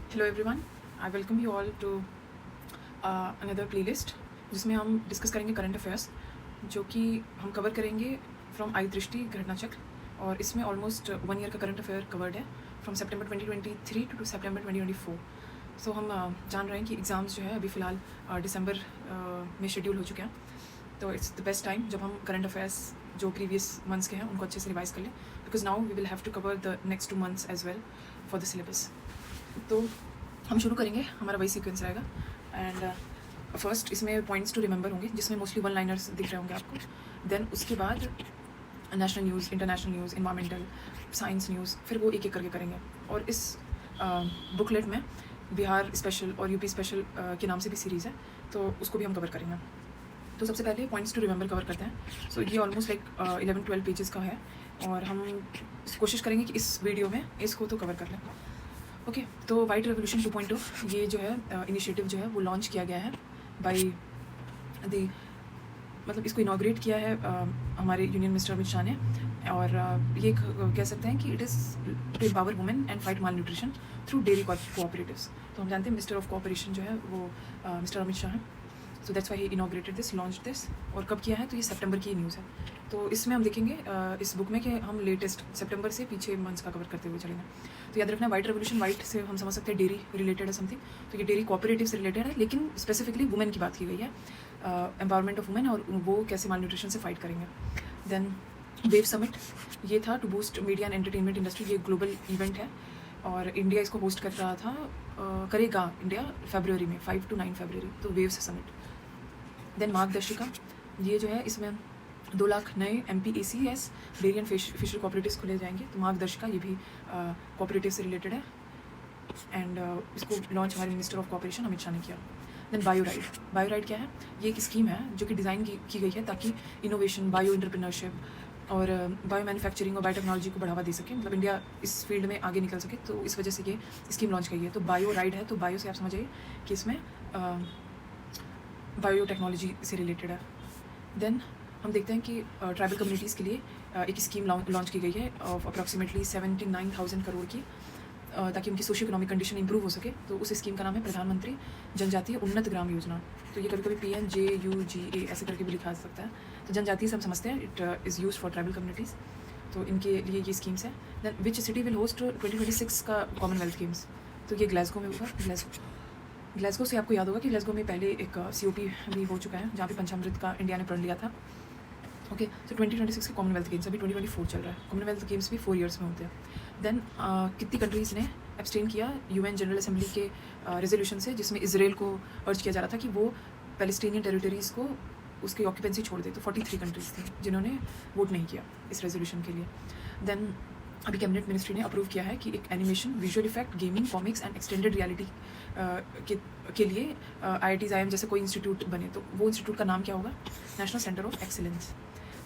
Hello everyone, I welcome you all to another playlist जिसमें हम discuss करेंगे current affairs जो कि हम कवर करेंगे फ्रॉम आई दृष्टि घटना चक्र। और इसमें ऑलमोस्ट 1 ईयर का करंट अफेयर कवर्ड है फ्रॉम सितंबर 2023 टू सितंबर 2024। सो हम जान रहे हैं कि एग्ज़ाम्स जो है अभी फ़िलहाल दिसंबर में शेड्यूल हो चुके हैं। तो इट्स द बेस्ट टाइम जब हम करंट अफेयर्स जो प्रीवियस मंथ्स के हैं उनको अच्छे से रिवाइज कर लें, because now we will have to cover the next 2 months as well for the syllabus. तो हम शुरू करेंगे, हमारा वही सीक्वेंस रहेगा। एंड फर्स्ट इसमें पॉइंट्स टू रिमेंबर होंगे जिसमें मोस्टली 1 लाइनर्स दिख रहे होंगे आपको। देन उसके बाद national news, international news, environmental, science news, फिर वो एक एक करके करेंगे। और इस बुकलेट में बिहार स्पेशल और यूपी स्पेशल के नाम से भी सीरीज़ है, तो उसको भी हम कवर करेंगे। तो सबसे पहले पॉइंट्स टू रिमेंबर कवर करते हैं। सो ये ऑलमोस्ट लाइक 11-12 पेजेस का है और हम कोशिश करेंगे कि इस वीडियो में इसको तो कवर कर लें। ओके, तो वाइट रेवोल्यूशन 2.0 ये जो है इनिशिएटिव जो है वो लॉन्च किया गया है बाय द मतलब इसको इनाग्रेट किया है हमारे यूनियन मिनिस्टर अमित शाह ने। और ये कह सकते हैं कि it is to empower women and fight malnutrition through dairy cooperatives. तो हम जानते हैं मिनिस्टर ऑफ कोऑपरेशन जो है वो मिस्टर अमित शाह हैं। So that's why he inaugurated this, launch this. और कब किया है तो ये सितंबर की न्यूज़ है। तो इसमें हम देखेंगे इस बुक में कि हम लेटेस्ट सितंबर से पीछे मंथ्स का कवर करते हुए चलेंगे। तो याद रखना, वाइट रेवोल्यूशन, वाइट से हम समझ सकते हैं डेयरी रिलेटेड है समथिंग, तो ये डेयरी कोऑपरेटिव से रिलेटेड है, लेकिन स्पेसिफिकली वुमेन की बात की गई है, एम्पावरमेंट ऑफ वुमेन और वो कैसे माल न्यूट्रिशन से फाइट करेंगे। देन वेव समिट, ये था to boost media and entertainment industry. ये ग्लोबल इवेंट है और इंडिया इसको होस्ट कर रहा था, करेगा इंडिया फरवरी में, 5 to 9 फरवरी, तो वेव्स समिट। देन मार्गदर्शिका, ये जो है इसमें 2 लाख नए MPACS dairy and fishery cooperatives खोले जाएंगे। तो मार्गदर्शिका ये भी कोऑपरेटिव से रिलेटेड है एंड इसको लॉन्च हमारे minister of cooperation Amit Shah ने किया। देन बायोराइड, बायोराइड क्या है? ये एक स्कीम है जो कि डिज़ाइन की गई है ताकि इनोवेशन, बायो एंटरप्रेन्योरशिप और बायो मैन्युफैक्चरिंग और बायोटेक्नोलॉजी को बढ़ावा दे सके, मतलब इंडिया इस फील्ड में आगे निकल सके। तो इस वजह से ये स्कीम लॉन्च की है। तो बायोराइड है, तो बायो से आप समझिए कि इसमें बायोटेक्नोलॉजी से रिलेटेड है। देन हम देखते हैं कि ट्राइबल कम्युनिटीज़ के लिए एक स्कीम लॉन्च की गई है ऑफ अप्रॉक्सीमेटली 79,000 करोड़ की, ताकि उनकी सोशियो इकोनॉमिक कंडीशन इंप्रूव हो सके। तो उस स्कीम का नाम है प्रधानमंत्री जनजातीय उन्नत ग्राम योजना। तो ये कभी कभी PNJUGA ऐसे करके भी लिखा जा सकता है। तो जनजातीय सब समझते हैं, it is use for tribal communities, तो इनके लिए ये स्कीम्स है। Then which city will host 2026 का कॉमनवेल्थ गेम्स? तो ये ग्लासगो में होगा। ग्लासगो से आपको याद होगा कि ग्लासगो में पहले एक COP भी हो चुका है जहाँ पे पंचामृत का इंडिया ने प्रण लिया था। ओके, तो 2026 के कॉमनवेल्थ गेम्स, अभी 2024 चल रहा है। कॉमनवेल्थ गेम्स भी 4 ईयर्स में होते हैं। देन कितनी कंट्रीज़ ने एब्सटेन किया UN जनरल असेंबली के रेजोल्यूशन से, जिसमें इसराइल को अर्ज किया जा रहा था कि वो पैलेस्टीनियन टेरिटरीज़ को उसकी ऑक्यूपेंसी छोड़ दे। तो 43 कंट्रीज़ थी जिन्होंने वोट नहीं किया इस रेजोल्यूशन के लिए। देन अभी कैबिनेट मिनिस्ट्री ने अप्रूव किया है कि एक animation, visual effect, gaming, comics and extended reality के लिए IITs IIM जैसे कोई इंस्टीट्यूट बने। तो वो इंस्टीट्यूट का नाम क्या होगा? National centre of excellence.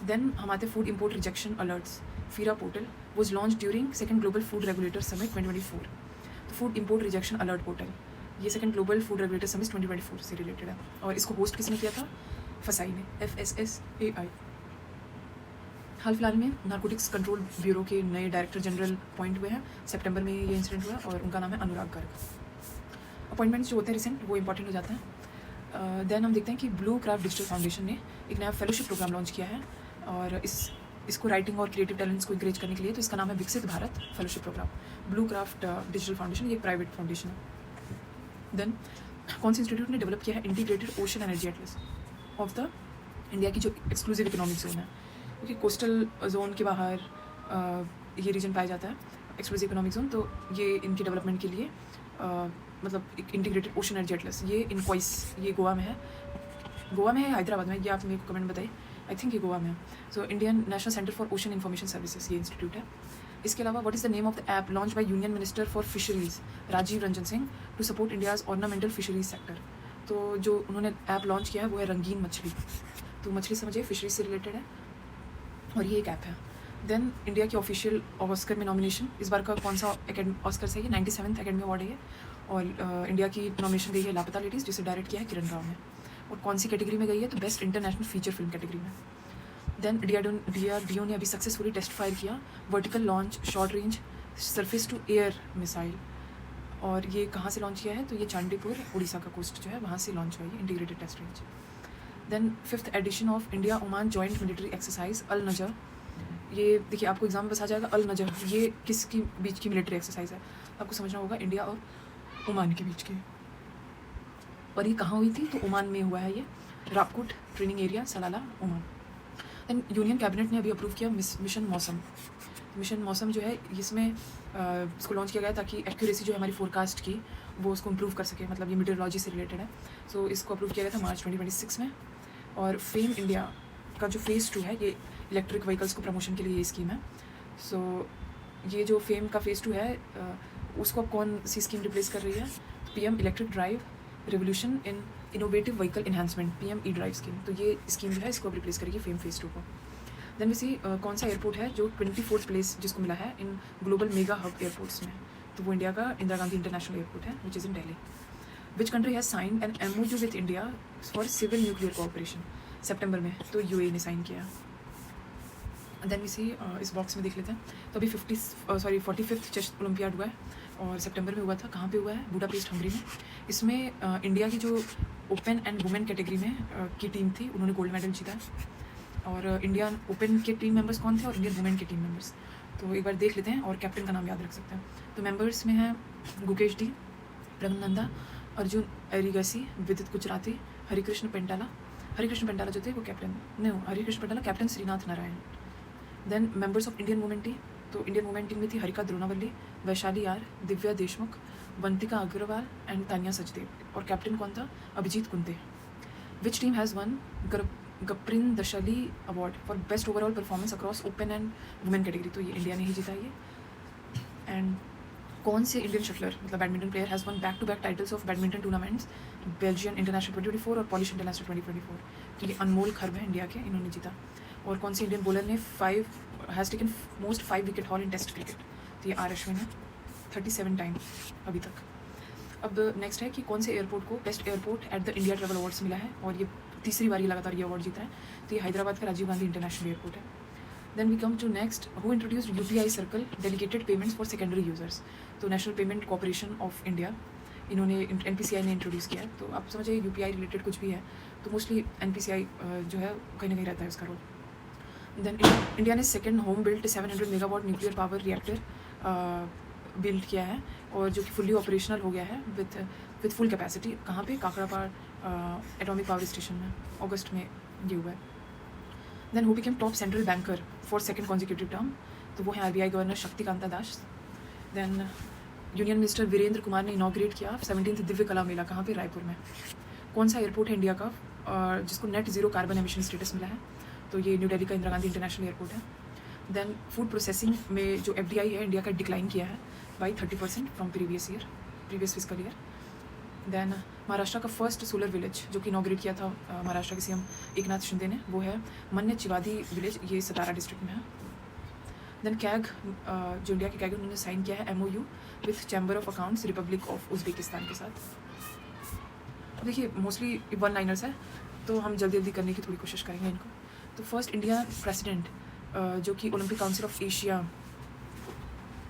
Then हमारे food import rejection alerts, FIRA portal was launch during second global food regulator summit 2024। तो food import rejection alert portal, ये second global food regulator summit 2024 से रिलेटेड है। और इसको होस्ट किसने किया था? फसाई ने, FSSAI। हाल फिलहाल में नारकोटिक्स कंट्रोल ब्यूरो के नए डायरेक्टर जनरल अपॉइंट हुए हैं। सितंबर में ये इंसिडेंट हुआ और उनका नाम है अनुराग गर्ग। अपॉइंटमेंट्स जो होते हैं रिसेंट, वो इंपॉर्टेंट हो जाता है। देन हम देखते हैं कि ब्लू क्राफ्ट डिजिटल फाउंडेशन ने एक नया फेलोशिप प्रोग्राम लॉन्च किया है और इसको राइटिंग और क्रिएटिव टैलेंट्स को इंकरेज करने के लिए। तो इसका नाम है Viksit Bharat fellowship programme. Blue craft digital foundation, ये एक प्राइवेट फाउंडेशन है। देन कौन से इंस्टीट्यूट ने डेवलप किया है? Integrated ocean energy Atlas of the India की जो एक्सक्लूसिव इकोनॉमिक जोन है, क्योंकि कोस्टल जोन के बाहर ये रीजन पाया जाता है, एक्सक्लूसिव इकोनॉमिक जोन। तो ये इनके डेवलपमेंट के लिए मतलब एक इंटीग्रेटेड ओशन एनर्जी एटलस, ये इनक्वाइस, ये गोवा में है। गोवा में है, हैदराबाद में, ये आप मेरे को कमेंट बताइए। आई थिंक ये गोवा में है। So Indian National Centre for Ocean Information Services, ये इंस्टीट्यूट है। इसके अलावा what is the name of the app launch by union minister for fisheries Rajiv Ranjan Singh to support India's ornamental fisheries sector? तो जो उन्होंने ऐप लॉन्च किया है वो है रंगीन मछली। तो मछली समझिए, फिशरीज से रिलेटेड है और ये एक ऐप है। देन इंडिया की ऑफिशियल ऑस्कर में नॉमिनेशन, इस बार का कौन सा ऑस्कर से? ये 97th एकेडमी अवार्ड है ये। और इंडिया की नॉमिनेशन गई है लापता लेडीज़, जिसे डायरेक्ट किया है किरण राव ने। और कौन सी कैटेगरी में गई है? तो best international feature film category में। देन DRDO ने अभी सक्सेसफुली टेस्ट फायर किया vertical launch short range surface to air missile और ये कहाँ से लॉन्च किया है, तो ये चांदीपुर उड़ीसा का कोस्ट जो है वहाँ से लॉन्च हुआ है, integrated test range. Then 5th edition of India Oman joint military exercise Al Najah. ये देखिए आपको एग्जाम में बस आ जाएगा अल नजर, ये किसकी बीच की मिलिट्री एक्सरसाइज है, आपको समझना होगा इंडिया और ओमान के बीच की। और ये कहाँ हुई थी, तो ओमान में हुआ है ये, रापकुट training area सलाला Oman. Then union cabinet ने अभी अप्रूव किया मिशन मौसम। मिशन मौसम जो है इसमें इसको लॉन्च किया गया ताकि एक्यूरेसी जो है हमारी फोरकास्ट की वो उसको इम्प्रूव कर सके, मतलब ये मीटरोलॉजी से रिलेटेड है। सो इसको अप्रूव किया गया था मार्च 2026 में। और फेम इंडिया का जो फेज़ 2 है, ये इलेक्ट्रिक व्हीकल्स को प्रमोशन के लिए ये स्कीम है। सो ये जो फेम का फेज़ 2 है उसको अब कौन सी स्कीम रिप्लेस कर रही है, PM electric drive revolution in innovative vehicle enhancement, PM E drive scheme. तो ये स्कीम जो है इसको अब रिप्लेस करेगी फेम फेज़ 2 को। देन वी सी कौन सा एयरपोर्ट है जो 24th प्लेस जिसको मिला है in global mega hub airports में, तो वो इंडिया का इंदिरा गांधी इंटरनेशनल एयरपोर्ट है which is in Delhi. Which country has signed an MOU with India for civil nuclear cooperation, सितंबर में तो UAE ने साइन किया। देन वी सी इस बॉक्स में देख लेते हैं, तो अभी 45th चेस ओलंपियाड हुआ है और सितंबर में हुआ था। कहाँ पे हुआ है, बुडापेस्ट हंगरी में। इसमें इंडिया की जो ओपन एंड वुमेन कैटेगरी में की टीम थी उन्होंने गोल्ड मेडल जीता है। और इंडियन ओपन के टीम मेंबर्स कौन थे और इंडियन वुमेन के टीम मेंबर्स, तो एक बार देख लेते हैं और कैप्टन का नाम याद रख सकते हैं। तो मेंबर्स में है गुकेश डी, रघुनंदा, अर्जुन एरिगसी, विदित गुजराती, हरिकृष्ण पेंटाला जो थे वो कैप्टन नहीं, Harikrishna Pentala captain Srinath Narayan. Then members of Indian women team, तो इंडियन वुमेन टीम में थी हरिका द्रोणावल्ली, वैशाली आर, दिव्या देशमुख, वंतिका अग्रवाल एंड तानिया सचदेव। और कैप्टन कौन था, Abhijeet Kunte. Which team has won Gaprindashvili award for best overall performance across open and women category, तो ये इंडिया ने ही जीता ये। एंड कौन से इंडियन शटलर मतलब badminton player has won back to back titles of badminton tournaments, Belgian international 2024 और polish international 2024, तो ये अनमोल खर्ब है इंडिया के, इन्होंने जीता। और कौन से इंडियन बॉलर ने has taken most 5 wicket haul in test cricket, तो ये R अश्विन है, 37 टाइम अभी तक। अब नेक्स्ट है कि कौन से एयरपोर्ट को best airport at the India travel awards मिला है, और ये तीसरी बारी लगातार ये अवार्ड जीता है, तो ये हैदराबाद का राजीव गांधी इंटरनेशनल एयरपोर्ट है। Then we come to next, who introduced UPI circle delegated payments for secondary users, तो national payment corporation of India, इन्होंने NPCI ने इंट्रोड्यूस किया है। तो आप समझिए UPI रिलेटेड कुछ भी है तो मोस्टली NPCI जो है कहीं ना कहीं रहता है उसका रोल। देन इंडिया ने second home built 700 megawatt nuclear power reactor build किया है और जो कि फुल्ली ऑपरेशनल हो गया है विथ फुल कैपेसिटी। कहाँ पे, काकड़ापाड़ एटॉमिक पावर स्टेशन में, अगस्त में ये हुआ है। Then who became top central banker for second consecutive term, तो वो है RBI governor Shaktikanta Das. Then union minister Virendra Kumar ने इनॉग्रेट किया 17th दिव्य कला मेला, कहाँ पे, रायपुर में। कौन सा एयरपोर्ट है इंडिया का जिसको net zero carbon emission status मिला है, तो ये न्यू दिल्ली का इंदिरा गांधी इंटरनेशनल एयरपोर्ट है। देन फूड प्रोसेसिंग में जो FDI है इंडिया का डिक्लाइन किया है by 30% from previous fiscal year. Then Maharashtra का फर्स्ट सोलर विलेज जो कि इनॉग्रेट किया था महाराष्ट्र के CM एकनाथ शिंदे ने, वो है मन्य चिवादी विलेज, ये सतारा डिस्ट्रिक्ट में है। देन कैग जो इंडिया के कैग उन्होंने साइन किया है MOU with chamber of accounts Republic of Uzbekistan के साथ। देखिए मोस्टली 1 लाइनर्स है तो हम जल्दी करने की थोड़ी कोशिश करेंगे इनको। तो फर्स्ट इंडिया प्रेसिडेंट जो कि ओलंपिक काउंसिल ऑफ एशिया,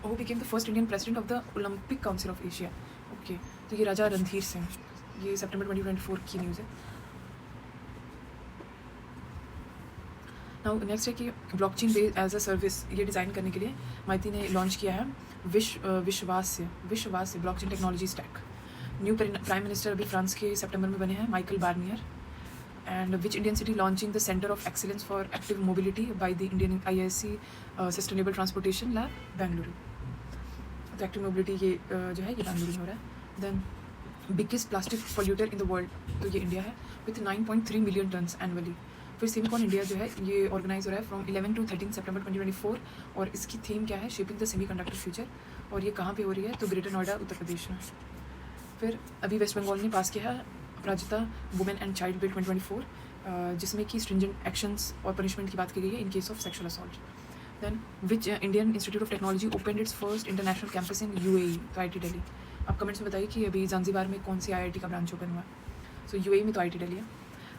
वो became the first Indian president of the Olympic council of Asia. Okay, तो ये राजा रणधीर सिंह, ये सितंबर 2024 की न्यूज़ है। नाउ नेक्स्ट है कि blockchain based as a service ये डिज़ाइन करने के लिए माइती ने लॉन्च किया है Vishwas blockchain technology stack. New prime minister अभी फ्रांस के सितंबर में बने हैं, Michael Barnier. And which Indian city launching the centre of excellence for active mobility by the Indian IISc sustainable transportation lab Bengaluru. तो एक्टिव मोबिलिटी ये जो है ये बेंगलुरु में हो रहा है। Then biggest plastic polluter in the world, तो ये इंडिया है विथ 9.3 मिलियन टन्स एनुअली। फिर सिमिकॉन इंडिया जो है ये ऑर्गेनाइज हो रहा है फ्रॉम 11 to 13 सितंबर 2024 और इसकी थीम क्या है, शेपिंग द सेमीकंडक्टर फ्यूचर। और ये कहाँ पे हो रही है, तो ग्रेटर नोएडा उत्तर प्रदेश में। फिर अभी वेस्ट बंगाल ने पास किया है अपराजिता वुमेन एंड चाइल्ड बिल 2024 जिसमें कि स्ट्रिंजेंट एक्शंस और पनिशमेंट की बात की गई है in case of sexual assault. Then which Indian Institute of Technology opened its first international campus in UAE, तो IIT दिल्ली। आप कमेंट्स में बताइए कि अभी ज़ांज़ीबार में कौन सी IIT का ब्रांच ओपन हुआ है। सो UAE में तो IIT दिल्ली है।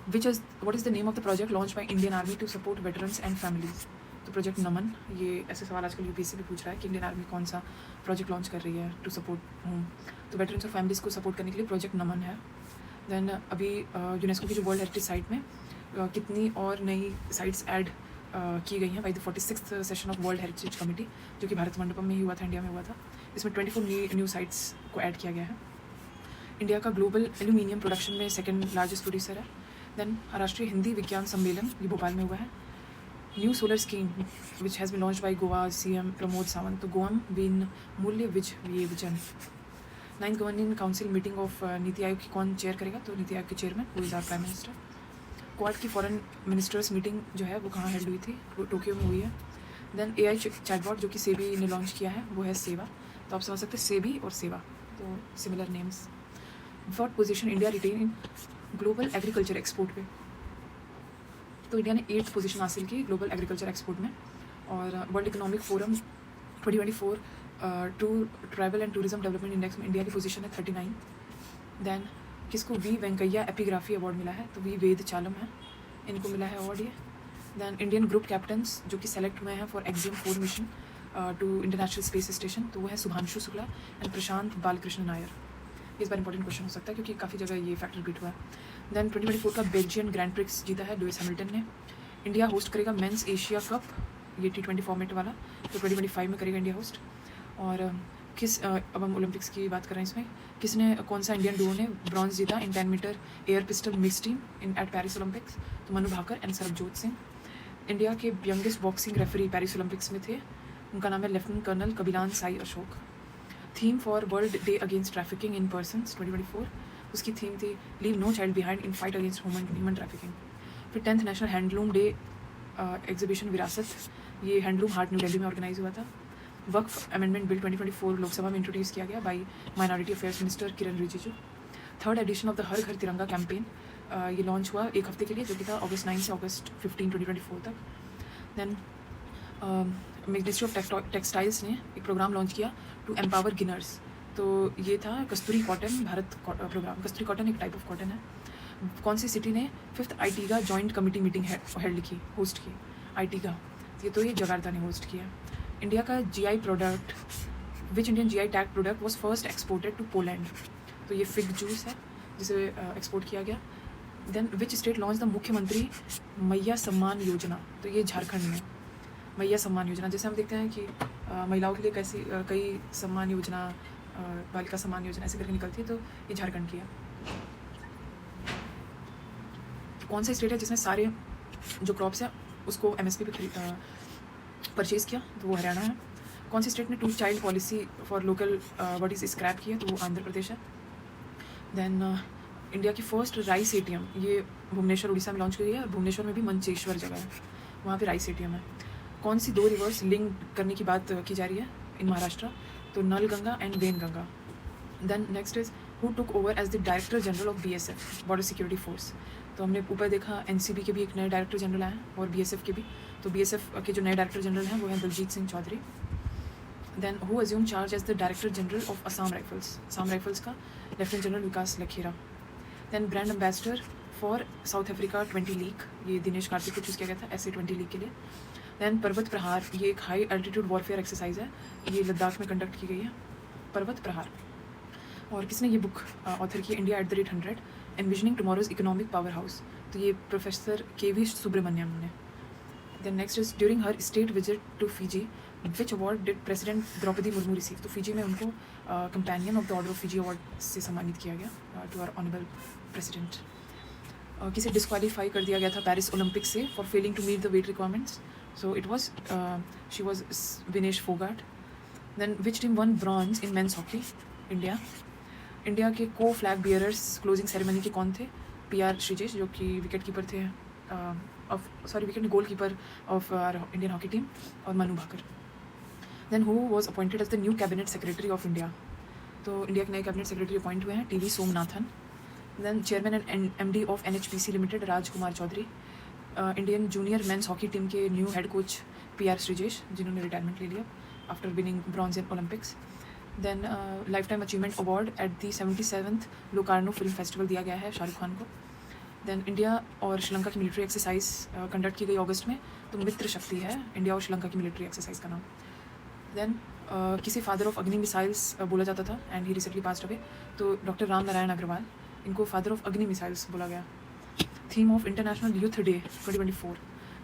What is the name of the project launch by Indian army to support veterans and families, तो प्रोजेक्ट नमन, ये ऐसे सवाल आजकल यूपीएससी भी पूछ रहा है कि इंडियन आर्मी कौन सा प्रोजेक्ट लॉन्च कर रही है टू सपोर्ट होम, तो वेटरन्स और फैमिलीज़ को सपोर्ट करने के लिए प्रोजेक्ट नमन है। देन अभी यूनेस्को की जो वर्ल्ड हेरिटेज साइट में कितनी और नई साइट्स ऐड की गई हैं by the 46th session of world heritage committee, जो कि भारत मंडपम में ही हुआ था, इंडिया में हुआ था। इसमें 24 न्यू साइट्स को ऐड किया गया है। इंडिया का ग्लोबल एल्यूमिनियम प्रोडक्शन में सेकेंड लार्जेस्ट प्रोड्यूसर है। देन राष्ट्रीय हिंदी विज्ञान सम्मेलन ये भोपाल में हुआ है। New solar scheme which has been launch by Goa CM Pramod Sawant, तो गोवम बीन मूल्य विजन। 9th governing council meeting of NITI Aayog की कौन चेयर करेगा, तो नीति आयोग के chairman who is our prime minister. Quad की फॉरेन मिनिस्टर्स मीटिंग जो है वो कहाँ हेल्ड हुई थी, वो टोक्यो में हुई है। देन AI चैटबॉट जो कि सेबी ने लॉन्च किया है वो है सेवा, तो आप समझ सकते हैं सेबी और सेवा, तो similar names. What position India retain in global agriculture export में, तो इंडिया ने 8th पोजीशन हासिल की ग्लोबल एग्रीकल्चर एक्सपोर्ट में। और World economic Forum 2024 to travel and tourism development index में इंडिया की पोजीशन है 39। देन किसको वी वेंकैया एपिग्राफी अवार्ड मिला है, तो वी वेद चालम है, इनको मिला है अवार्ड ये। देन इंडियन ग्रुप कैप्टन्स जो कि सेलेक्ट हुए हैं for Axiom 4 mission to International Space Station, तो वो है शुभांशु शुक्ला एंड प्रशांत बालकृष्ण नायर। इस बार इंपॉर्टेंट क्वेश्चन हो सकता है क्योंकि काफ़ी जगह ये फैक्टर रिपीट हुआ है। देन 2024 का बेल्जियन ग्रैंड प्रिक्स जीता है लुइस हैमिल्टन ने। इंडिया होस्ट करेगा मेंस एशिया कप, ये T20 फॉर्मेट वाला, तो 2025 में करेगा इंडिया होस्ट। और अब हम ओलंपिक्स की बात कर रहे हैं, इसमें किसने, कौन सा इंडियन डुओ ने ब्रॉन्ज जीता in 10 metre air pistol mix team in at Paris Olympics, तो मनु भाकर एंड सरबजोत सिंह। इंडिया के youngest boxing referee Paris Olympics में थे, उनका नाम है lieutenant colonel Kabilan Sai Ashok. Theme for world day against trafficking in persons 2024, उसकी थीम थी leave no child behind in fight against human trafficking. फिर 10th national handloom day exhibition विरासत, ये हैंडलूम हाट न्यू दिल्ली में ऑर्गेनाइज हुआ था। वक्फ अमेंडमेंट बिल 2024 लोकसभा में इंट्रोड्यूस किया गया by minority affairs minister Kiren Rijiju. 3rd edition of the Har Ghar Tiranga campaign, ये लॉन्च हुआ 1 हफ्ते के लिए, जो कि था August 9 से August 15, 2024 तक। देन मिनिस्ट्री ऑफ टेक्सटाइल्स ने एक प्रोग्राम लॉन्च किया टू एम्पावर गिनर्स, तो ये था Kasturi cotton Bharat programme. Kasturi cotton एक टाइप ऑफ कॉटन है। कौन सी सिटी ने 5th आईटीगा जॉइंट कमेटी मीटिंग हेल्ड की, होस्ट की, आईटीगा, ये जगार्ता ने होस्ट किया। इंडिया का GI product, which Indian GI tag product was first exported to Poland, तो ये फिग जूस है जिसे एक्सपोर्ट किया गया। Then which state launch the Mukhyamantri Maiya Samman Yojana, तो ये झारखंड में मैया सम्मान योजना। जैसे हम देखते हैं कि महिलाओं के लिए कैसी कई सम्मान योजना, बालिका सम्मान योजना ऐसे करके निकलती है, तो ये झारखंड की है। कौन सा स्टेट है जिसने सारे जो क्रॉप्स हैं उसको MSP पे परचेज़ किया, तो वो हरियाणा है। कौन सी स्टेट ने 2 child policy for local bodies scrap की है, तो वो आंध्र प्रदेश है। देन इंडिया की फर्स्ट राइस ATM, ये भुवनेश्वर उड़ीसा में लॉन्च की गई है, और भुवनेश्वर में भी मंचेश्वर जगह है, वहाँ पे राइस ATM है। कौन सी 2 रिवर्स लिंक करने की बात की जा रही है इन महाराष्ट्र, तो Nal Ganga and Wain Ganga. Then next is who took over as the director general of BSF border security force, तो हमने ऊपर देखा NCB के भी एक नए डायरेक्टर जनरल आए हैं और BSF के भी, तो BSF के जो नए डायरेक्टर जनरल हैं वो हैं Daljit Singh Chaudhary. Then who assume charge as the director general of Assam rifles का lieutenant general Vikas Lakhera. Then brand ambassador for South Africa 20 league, ये दिनेश कार्तिक को चूज़ किया गया था SA 20 लीग के लिए। दैन पर्वत प्रहार, ये एक हाई एल्टीट्यूड वॉरफेयर एक्सरसाइज है, ये लद्दाख में कंडक्ट की गई है, पर्वत प्रहार। और किसने ये बुक ऑथर की, India @100 envisioning tomorrow's economic power house, तो ये प्रोफेसर KV सुब्रमण्यम ने। Then next is during her state visit to Fiji which award did president Droupadi Murmu receive, तो फिजी में उनको Companion of the Order of Fiji award से सम्मानित किया गया टू आवर ऑनरेबल प्रेसिडेंट। किसे डिस्क्वालीफाई कर दिया गया था पेरिस ओलंपिक से for failing to meet the wait requirements, so it was she was Vinesh Phogat. Then which team won bronze in men's hockey, India के को फ्लैग बियरर्स क्लोजिंग सेरेमनी के कौन थे, PR श्रीजेश जो कि विकेट कीपर थे wicket goal keeper of Indian hockey team, और Manu Bhaker. Then who was appointed as the new cabinet secretary of India, तो इंडिया के नए कैबिनेट सेक्रेटरी अपॉइंट हुए हैं TV Somanathan. Then chairman and MD of NHPC limited Rajkumar Chaudhary. Indian junior men's hockey team के new head coach PR Sreejesh, जिन्होंने retirement ले लिया after winning bronze in Olympics. Then life time achievement award at the 77th Locarno film festival दिया गया है शाहरुख खान को। Then India और श्रीलंका की मिलिट्री एक्सरसाइज कंडक्ट की गई अगस्त में, तो मित्र शक्ति है इंडिया और श्रीलंका की मिलिट्री एक्सरसाइज का नाम। देन किसी फादर ऑफ अग्नि मिसाइल्स बोला जाता था and he recently passed away, तो डॉक्टर राम नारायण अग्रवाल, इनको फादर ऑफ अग्नि मिसाइल्स बोला गया। Theme of international youth day 2024,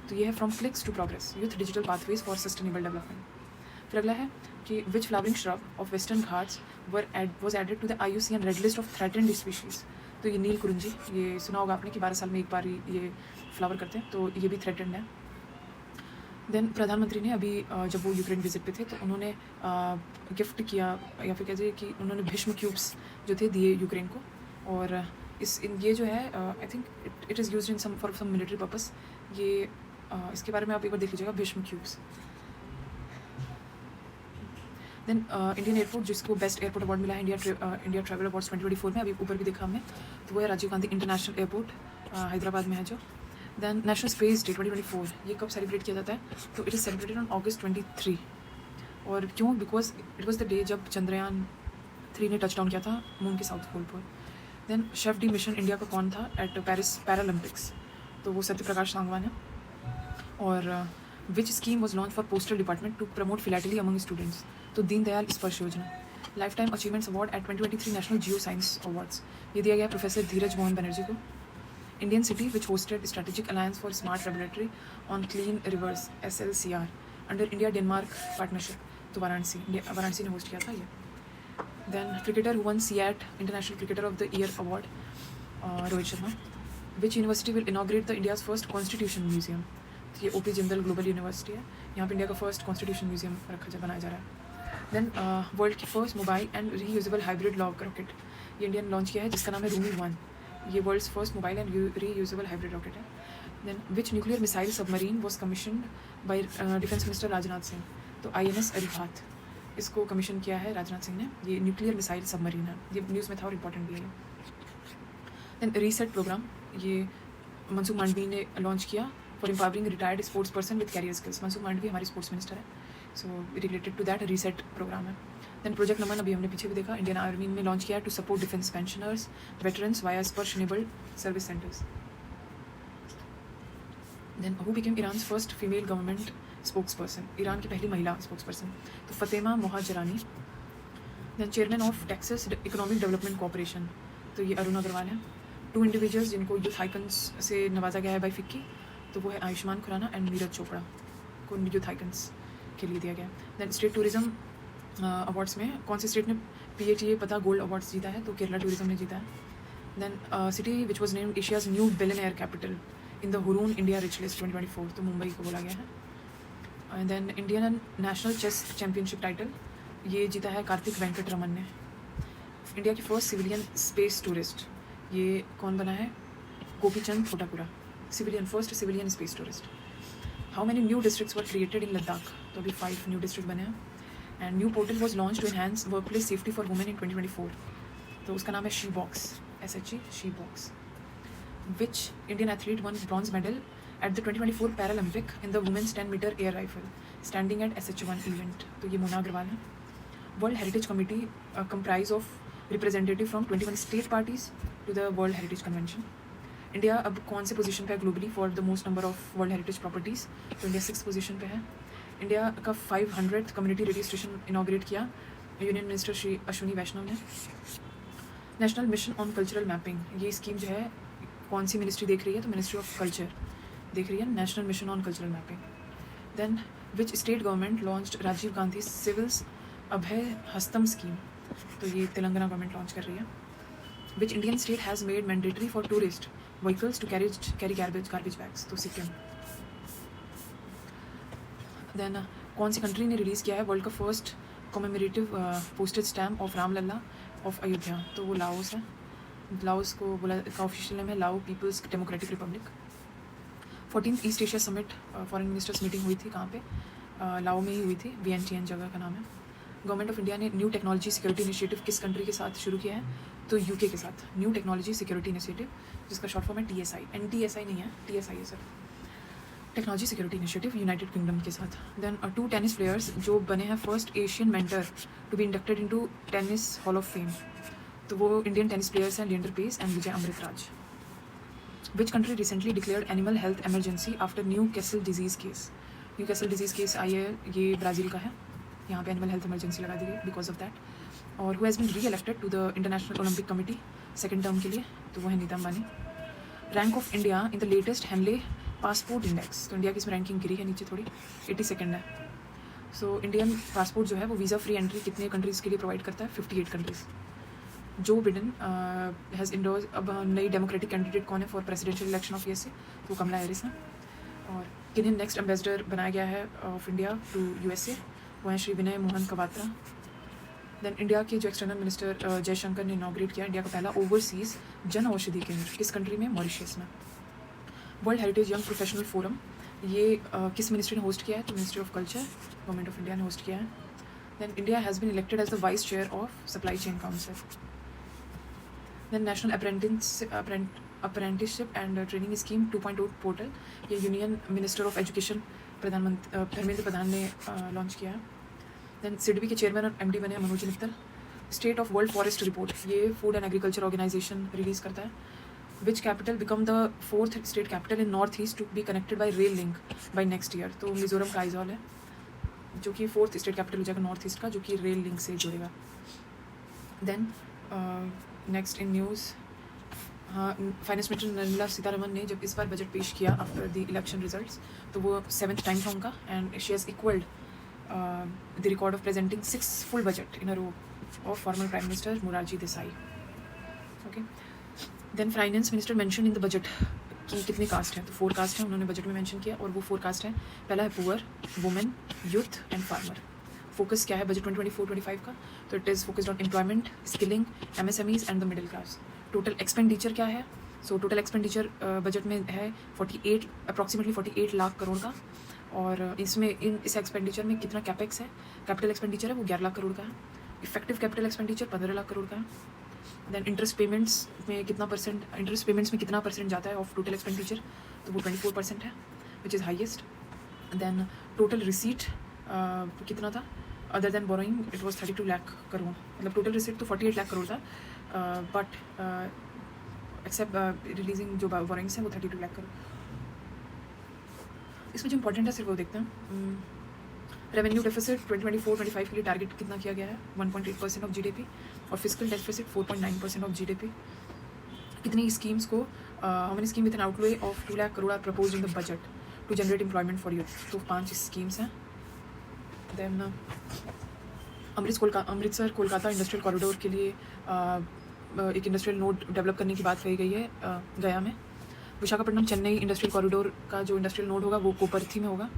तो ये है from clicks to progress, youth digital pathways for sustainable development. फिर अगला है कि which flowering shrub of western Ghats was added to the IUCN red list of threatened species, तो ये नील कुरिंजी, ये सुना होगा आपने कि 12 साल में एक बार ये फ्लावर करते हैं, तो ये भी थ्रेटेंड है। देन प्रधानमंत्री ने अभी जब वो यूक्रेन विजिट पे थे तो उन्होंने गिफ्ट किया या फिर कहिए कि उन्होंने भीष्म क्यूब्स जो थे दिए यूक्रेन को, और ये जो है I think it is used in some for some military purpose. ये इसके बारे में आप एक बार देख लीजिएगा, Bhishma cubes. Then Indian airport जिसको बेस्ट एयरपोर्ट अवार्ड मिला है इंडिया ट्रैवल अवार्ड्स 2024 में, अभी ऊपर भी देखा हमने, तो वो है राजीव गांधी इंटरनेशनल एयरपोर्ट हैदराबाद में है जो। देन नेशनल स्पेस डे 2024, ये कब सेलिब्रेट किया जाता है, तो it is celebrated on August 23। और क्यों, because it was the day जब चंद्रयान 3 ने टच डाउन किया था मून के साउथ पोल पर। Then chef de mission India का कौन था एट पेरिस पैरालंपिक्स, तो वो सत्यप्रकाश सांगवान है। और which scheme was launch for postal department to promote philately among students, तो Deendayal Sparsh Yojana. Lifetime achievements award at 2023 National Geo Science Awards, ये दिया गया प्रोफेसर धीरज मोहन बनर्जी को। Indian city which hosted strategic alliance for smart laboratory on clean rivers SLCR under India Denmark partnership, तो वाराणसी ने host किया था ये। Then cricketer who won CAT international cricketer of the year award Rohit Sharma. Which university will inaugurate the India's first constitution museum, तो ये OP Jindal global university है, यहाँ पे इंडिया का फर्स्ट कॉन्स्टिट्यूशन म्यूजियम बनाया जा रहा है। देन वर्ल्ड की first mobile and reusable hybrid लॉग रॉकेट, ये इंडियन लॉन्च किया है जिसका नाम है रूमी 1, ये world's first mobile and reusable hybrid rocket है। Then which nuclear missile submarine was commissioned by defence minister Rajnath Singh, तो INS अरिहत, इसको कमीशन किया है राजनाथ सिंह ने, ये न्यूक्लियर मिसाइल सबमरीन है, ये न्यूज़ में था और इम्पॉर्टेंट भी है। देन रीसेट प्रोग्राम, ये मनसुख मांडवी ने लॉन्च किया for empowering retired sports person with career skills, Mansukh Mandavi हमारे स्पोर्ट्स मिनिस्टर है, so related to that reset programme है। देन प्रोजेक्ट नमन, अभी हमने पीछे भी देखा, इंडियन आर्मी में लॉन्च किया to support defence pensioners veterans via Sparsh enabled service centres. Then who became Iran first female government spokesperson, Iran की पहली महिला स्पोक्स पर्सन, तो Fatemeh Mohajerani. Then chairman of Texas economic development corporation, तो ये अरुण अग्रवाल है। 2 individuals जिनको youth icons से नवाजा गया है बाई फिक्की, तो वो है आयुष्मान खुराना एंड नीरज चोपड़ा, को यूथ आइकन्स के लिए दिया गया। देन स्टेट टूरिज्म अवार्ड्स में कौन से स्टेट ने PATA पता गोल्ड अवार्ड्स जीता है, तो केरला टूरिज्म ने जीता है। Then city which was named Asia's new billionaire capital in the Hurun India rich list 2024, तो मुंबई को बोला गया है। And then Indian national chess championship title ये जीता है कार्तिक वेंकट रमन ने। इंडिया की फर्स्ट सिविलियन स्पेस टूरिस्ट, ये कौन बना है, Gopichand Thotapura, first civilian space tourist. How many new districts were created in Ladakh, तो अभी 5 न्यू डिस्ट्रिक्ट बने हैं। And new portal was launch to enhance work place safety for women in 2024, तो उसका नाम है she box, SHE she box. Which Indian athlete won bronze medal at the 2024 Paralympic in the women's 10 metre air rifle standing at SH1 event, तो ये मोना अग्रवाल है। World heritage committee comprise of representative from 21 state parties to the world heritage convention. India अब कौन से position पे है globally for the most number of world heritage properties, तो India 6th position पे है। इंडिया का 500th community radio station inaugurate किया यूनियन मिनिस्टर श्री अश्विनी वैष्णव ने। National mission on cultural Mapping, ये स्कीम जो है कौन सी मिनिस्ट्री देख रही है, तो मिनिस्ट्री ऑफ कल्चर देख रही है national mission on cultural mapping. Then which state government launched Rajiv Gandhi civils Abhay Hastam scheme, तो ये तेलंगाना गवर्नमेंट लॉन्च कर रही है। Which Indian state has made mandatory for tourist vehicles to carry garbage bags, तो सिक्किम। देन कौन सी कंट्री ने रिलीज़ किया है वर्ल्ड का first commemorative postage stamp of Ramlalla of Ayodhya, तो वो लाओस है। लाओस को बोला का ऑफिशियल नेम है Lao People's Democratic Republic. 14th East Asia Summit foreign ministers meeting हुई थी, कहाँ पे, लाओ में ही हुई थी, VNTN जगह का नाम है। गवर्नमेंट ऑफ इंडिया ने न्यू टेक्नोलॉजी सिक्योरिटी इनिशिएटिव किस कंट्री के साथ शुरू किया है, तो UK के साथ, न्यू टेक्नोलॉजी सिक्योरिटी इनिशिएटिव, जिसका शॉर्ट फॉर्म है TSI, NTSI नहीं है, TSI है sir, technology security initiative United Kingdom के साथ। देन 2 टेनिस प्लेयर्स जो बने हैं first Asian mentor to be inducted into tennis hall of fame, तो वो इंडियन टेनिस प्लेयर्स हैं Leander Paes and Vijay Amritraj. Which country recently declared animal health emergency after Newcastle disease case? Newcastle disease case आई है, ये Brazil का है। यहाँ पे एनिमल हेल्थ एमरजेंसी लगा दी गई बिकॉज ऑफ दैट। और who has been re elected to the International Olympic Committee second term के लिए, तो वो है Nita Ambani. Rank of India in the latest Henley passport index, तो इंडिया की इसमें रैंकिंग गिरी है नीचे थोड़ी, 82nd है। सो इंडियन पासपोर्ट जो है वो वीज़ा फ्री एंट्री कितने कंट्रीज़ के लिए प्रोवाइड करता है? 58 countries. Joe Biden has endorse, अब नई डेमोक्रेटिक कैंडिडेट कौन है for presidential election of USA? तो कमला हैरिस है। और किन्हें नेक्स्ट एम्बेसडर बनाया गया है ऑफ इंडिया टू यूएसए? वो हैं श्री विनय मोहन कवात्रा। देन इंडिया के जो एक्सटर्नल मिनिस्टर जयशंकर ने इनॉग्रेट किया इंडिया का पहला ओवरसीज़ जन औषधि केंद्र, किस कंट्री में? मॉरिशस में। World heritage young professional forum, ये किस मिनिस्ट्री ने होस्ट किया है? तो ministry of culture, government of India ने होस्ट किया है। Then India has been elected as the vice chair of supply chain council. Then national apprenticeship and training scheme 2.0 portal, ये यूनियन मिनिस्टर ऑफ एजुकेशन प्रधानमंत्री धर्मेंद्र प्रधान ने launch किया है। Then SIDBI के chairman और एमडी बने Manoj Mittal. State of world forest report, ये food and agriculture organisation release करता है। Which capital become the 4th state capital in north east to be connected by rail link by next year? तो मिजोरम का आइजॉल है, जो कि 4th स्टेट कैपिटल हो जाएगा नॉर्थ ईस्ट का, जो कि रेल लिंक से जुड़ेगा। देन नेक्स्ट इन न्यूज़, हाँ, फाइनेंस मिनिस्टर निर्मला सीतारमन ने जब इस बार बजट पेश किया आफ्टर द इलेक्शन रिजल्ट्स, तो वो 7th टाइम था उनका, and she has equalled the record of presenting 6 full budget in a row of former prime minister Morarji Desai. Okay, then finance minister mention in the budget कि कितने cast हैं? तो 4 cast हैं उन्होंने बजट में मेंशन किया, और वो 4 कास्ट हैं। पहला है poor, women, youth and farmer. Focus क्या है बजट 2024-25 का? तो it is focused on employment, skilling, MSMEs and the middle class. Total expenditure क्या है? सो टोटल एक्सपेंडिचर बजट में है अप्रॉक्सीमेटली 48 लाख करोड़ का, और इसमें इस एक्सपेंडिचर में कितना कैपेक्स है? कैपिटल एक्सपेंडिचर है वो 11 लाख करोड़ का है। Effective capital expenditure 15 lakh crore का है। देन इंटरेस्ट पेमेंट्स में कितना परसेंट जाता है ऑफ टोटल एक्सपेंडिचर? तो वो 24% है, which is highest. Then total receipt कितना था? Other than borrowing it was 32 lakh crore, मतलब टोटल रिसीट तो 48 लाख करोड़ था, बट एक्सेप्ट रिलीजिंग जो बोरोइंग्स हैं वो 32 लाख करोड़। इसमें जो इंपॉर्टेंट है सिर्फ वो देखते हैं। रेवेन्यू डेफिसिट 2024-25 के लिए टारगेट कितना किया गया है? 1.8% ऑफ GDP, और फिजिकल डेफिसिट 4.9% ऑफ GDP। कितनी स्कीम्स को how many scheme with an outlay of 2 lakh crore are proposed in the budget to generate employment for youth? तो 5 स्कीम्स हैं। Then Amritsar Kolkata industrial corridor के लिए एक इंडस्ट्रियल नोड डेवलप करने की बात कही गई है गया में। विशाखापट्टनम चेन्नई इंडस्ट्रियल कॉरिडोर का जो इंडस्ट्रियल नोड होगा वो कोपरथी में होगा,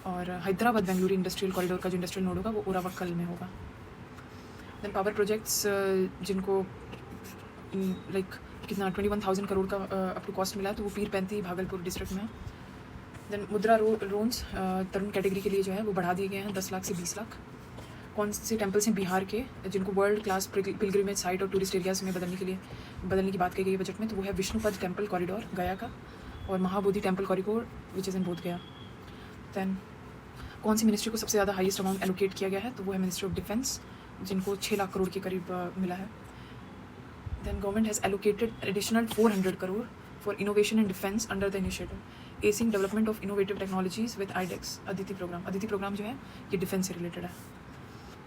और हैदराबाद बेंगलुरु इंडस्ट्रियल कॉरिडोर का जो इंडस्ट्रियल नोड होगा वो ओरावक्कल में होगा। देन पावर प्रोजेक्ट्स जिनको लाइक कितना 21,000 करोड़ का अप टू कॉस्ट मिला है, तो वो पीरपैंती भागलपुर डिस्ट्रिक्ट में है। देन मुद्रा लोन्स तरुण कैटेगरी के लिए जो है वो बढ़ा दिए गए हैं 10 लाख से 20 लाख। कौन से टेम्पल्स हैं बिहार के जिनको वर्ल्ड क्लास पिलग्रिमेज साइट और टूरिस्ट एरियाज में बदलने की बात कही गई है बजट में? तो वो है विष्णुपद टेम्पल कॉरिडोर गया का, और Mahabodhi temple corridor which is इन बोध गया। देन कौन सी मिनिस्ट्री को सबसे ज़्यादा हाईएस्ट अमाउंट एलोकेट किया गया है? तो वो है मिनिस्ट्री ऑफ डिफेंस, जिनको 6 लाख करोड़ के करीब मिला है। Then government has allocated additional 400 crore for innovation in defence under the initiative acing development of innovative technologies with iDEX Aditi programme जो है ये डिफेंस से रिलेटेड है।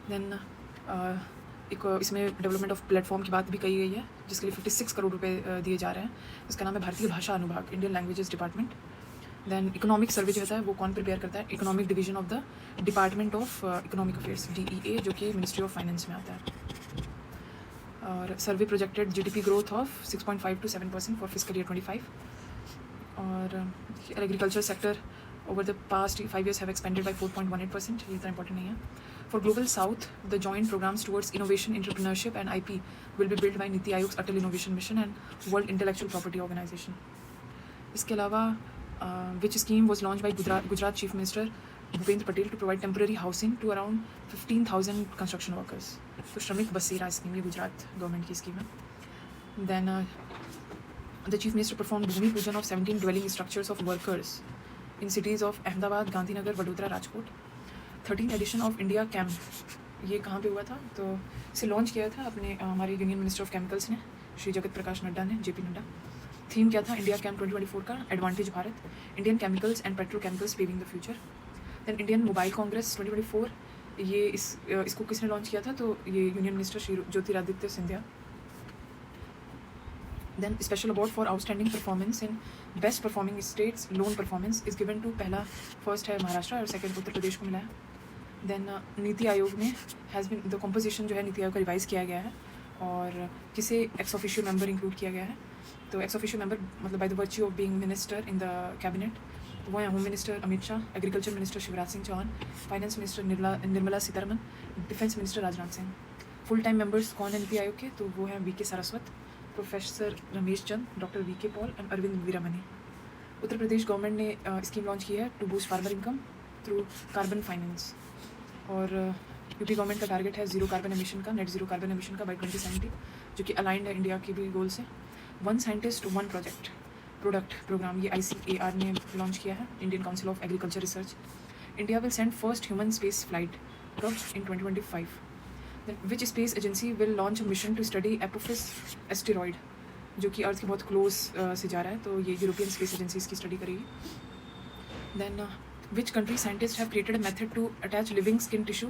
देन एक इसमें डेवलपमेंट ऑफ प्लेटफॉर्म की बात भी कही गई है, जिसके लिए 56 करोड़ रुपए दिए जा रहे हैं। इसका नाम है भारतीय भाषा अनुभाग, Indian languages department. Then economic survey जो होता है वो कौन प्रिपेयर करता है? Economic division of the department of economic affairs, DEA, जो कि मिनिस्ट्री ऑफ फाइनेंस में आता है। और survey projected GDP growth of 6.5 to 7% for fiscal year 25। और agriculture sector over the past 5 years have expanded by 4.18%, ये इतना इंपॉर्टेंट नहीं है। For global south the joint programmes towards innovation, entrepreneurship and IP will be build by NITI Aayog, Atal innovation mission and world intellectual property organisation. इसके अलावा which scheme was launched by Gujarat Chief Minister Bhupendra Patel to provide temporary housing to around 15,000 construction workers? तो श्रमिक बसेरा scheme ये Gujarat government की scheme है। Then the Chief Minister performed भूमि पूजन of 17 dwelling structures of workers in cities of Ahmedabad, Gandhinagar, Vadodara, Rajkot. 13th edition of India Camp ये कहाँ पे हुआ था? तो इसे लॉन्च किया था अपने हमारे यूनियन मिनिस्टर ऑफ केमिकल्स ने, श्री जगत प्रकाश नड्डा ने, JP नड्डा। थीम क्या था इंडिया कैंप 2024 का? Advantage Bharat, Indian chemicals and petrochemicals paving the future. Then Indian mobile congress 2024, ये इसको किसने लॉन्च किया था? तो ये union minister Shri Jyotiraditya Scindia. Then special award for outstanding performance in best performing states loan performance is given to, पहला first है महाराष्ट्र और सेकंड उत्तर प्रदेश को मिला है। देन नीति आयोग में हैज़ बिन द कॉम्पोजिशन जो है नीति आयोग का रिवाइज किया गया है और किसे एक्स ऑफिशियल मेंबर इंक्लूड किया गया है? तो एक्स ऑफिशियल मेंबर मतलब by the virtue of being minister in the cabinet, तो वो है home minister Amit Shah, agriculture minister Shivraj Singh Chouhan, finance minister Nirmala Sitharaman, defence minister Rajnath Singh. Full time members कौन है नीति आयोग के? तो वो हैं V K. Saraswat, professor Ramesh Chand, doctor V K. Paul and Arvind Virmani. Uttar Pradesh government ने स्कीम लॉन्च की है to boost farmer income through carbon finance. और यूपी गवर्नमेंट का टारगेट है जीरो कार्बन एमिशन का, नेट जीरो कार्बन एमिशन का बाई 2070, जो कि अलाइंड है इंडिया के भी गोल से। One scientist one product programme, ये ICAR ने लॉन्च किया है, Indian council of agriculture research. India will send first human space flight कब? In 2025। Which space agency will launch a mission to study Apophis asteroid, जो कि अर्थ के बहुत close से जा रहा है, तो ये यूरोपियन स्पेस एजेंसी इसकी स्टडी करेगी। Then which country scientist have created a method to attach living skin tissue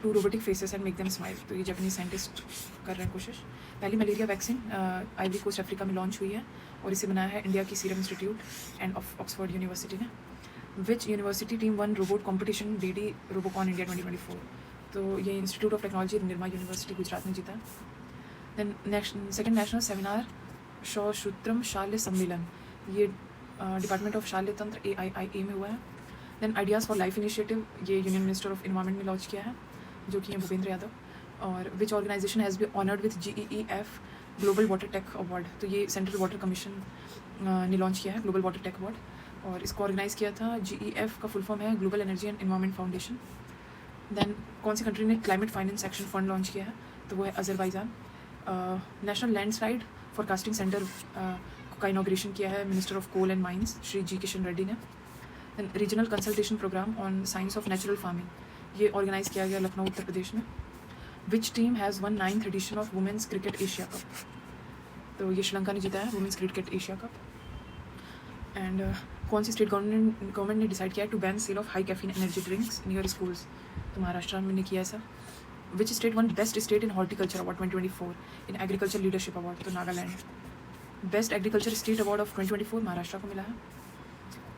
to robotic faces and make them smile, तो ये जापानीज साइंटिस्ट कर रहे हैं कोशिश। पहली malaria vaccine Ivory Coast Africa में लॉन्च हुई है और इसे बनाया है इंडिया की serum institute and Oxford university ने। Which university team won robot competition DD Robocon India 2024, तो ये institute of technology Nirma university Gujarat ने जीता। देन सेकेंड नेशनल सेमिनार सौश्रुतम शाल्य सम्मेलन, ये डिपार्टमेंट ऑफ शाल्य तंत्र AIIA में हुआ है। Then ideas for life initiative, ये यूनियन मिनिस्टर ऑफ इन्वायरमेंट ने लॉन्च किया है, जो कि है भूपेंद्र यादव। और which organisation has be honoured with GEEF global water tech award, तो ये सेंट्रल वाटर कमीशन ने लॉन्च किया है ग्लोबल वाटर टेक अवार्ड, और इसको ऑर्गेनाइज़ किया था GEF का फुल फॉर्म है global energy and environment foundation. Then कौन सी कंट्री ने climate finance action fund launch किया है? तो वो है Azerbaijan. National landslide forecasting centre का इनॉग्रेशन किया है minister of coal and mines Shri G Kishan Reddy ने। Then regional consultation programme on science of natural farming, ये ऑर्गेनाइज किया गया लखनऊ उत्तर प्रदेश में। Which team has won 9th edition of women's cricket Asia cup, तो ये श्रीलंका ने जीता है women's cricket Asia cup. And कौन सी स्टेट गवर्नमेंट ने डिसाइड किया है to ban sale of high caffeine energy drinks near schools, तो महाराष्ट्र में ने किया ऐसा। Which state won best state in horticulture award 2024 in agriculture leadership award, तो Nagaland. Best agriculture state award of 2024 Maharashtra को मिला है।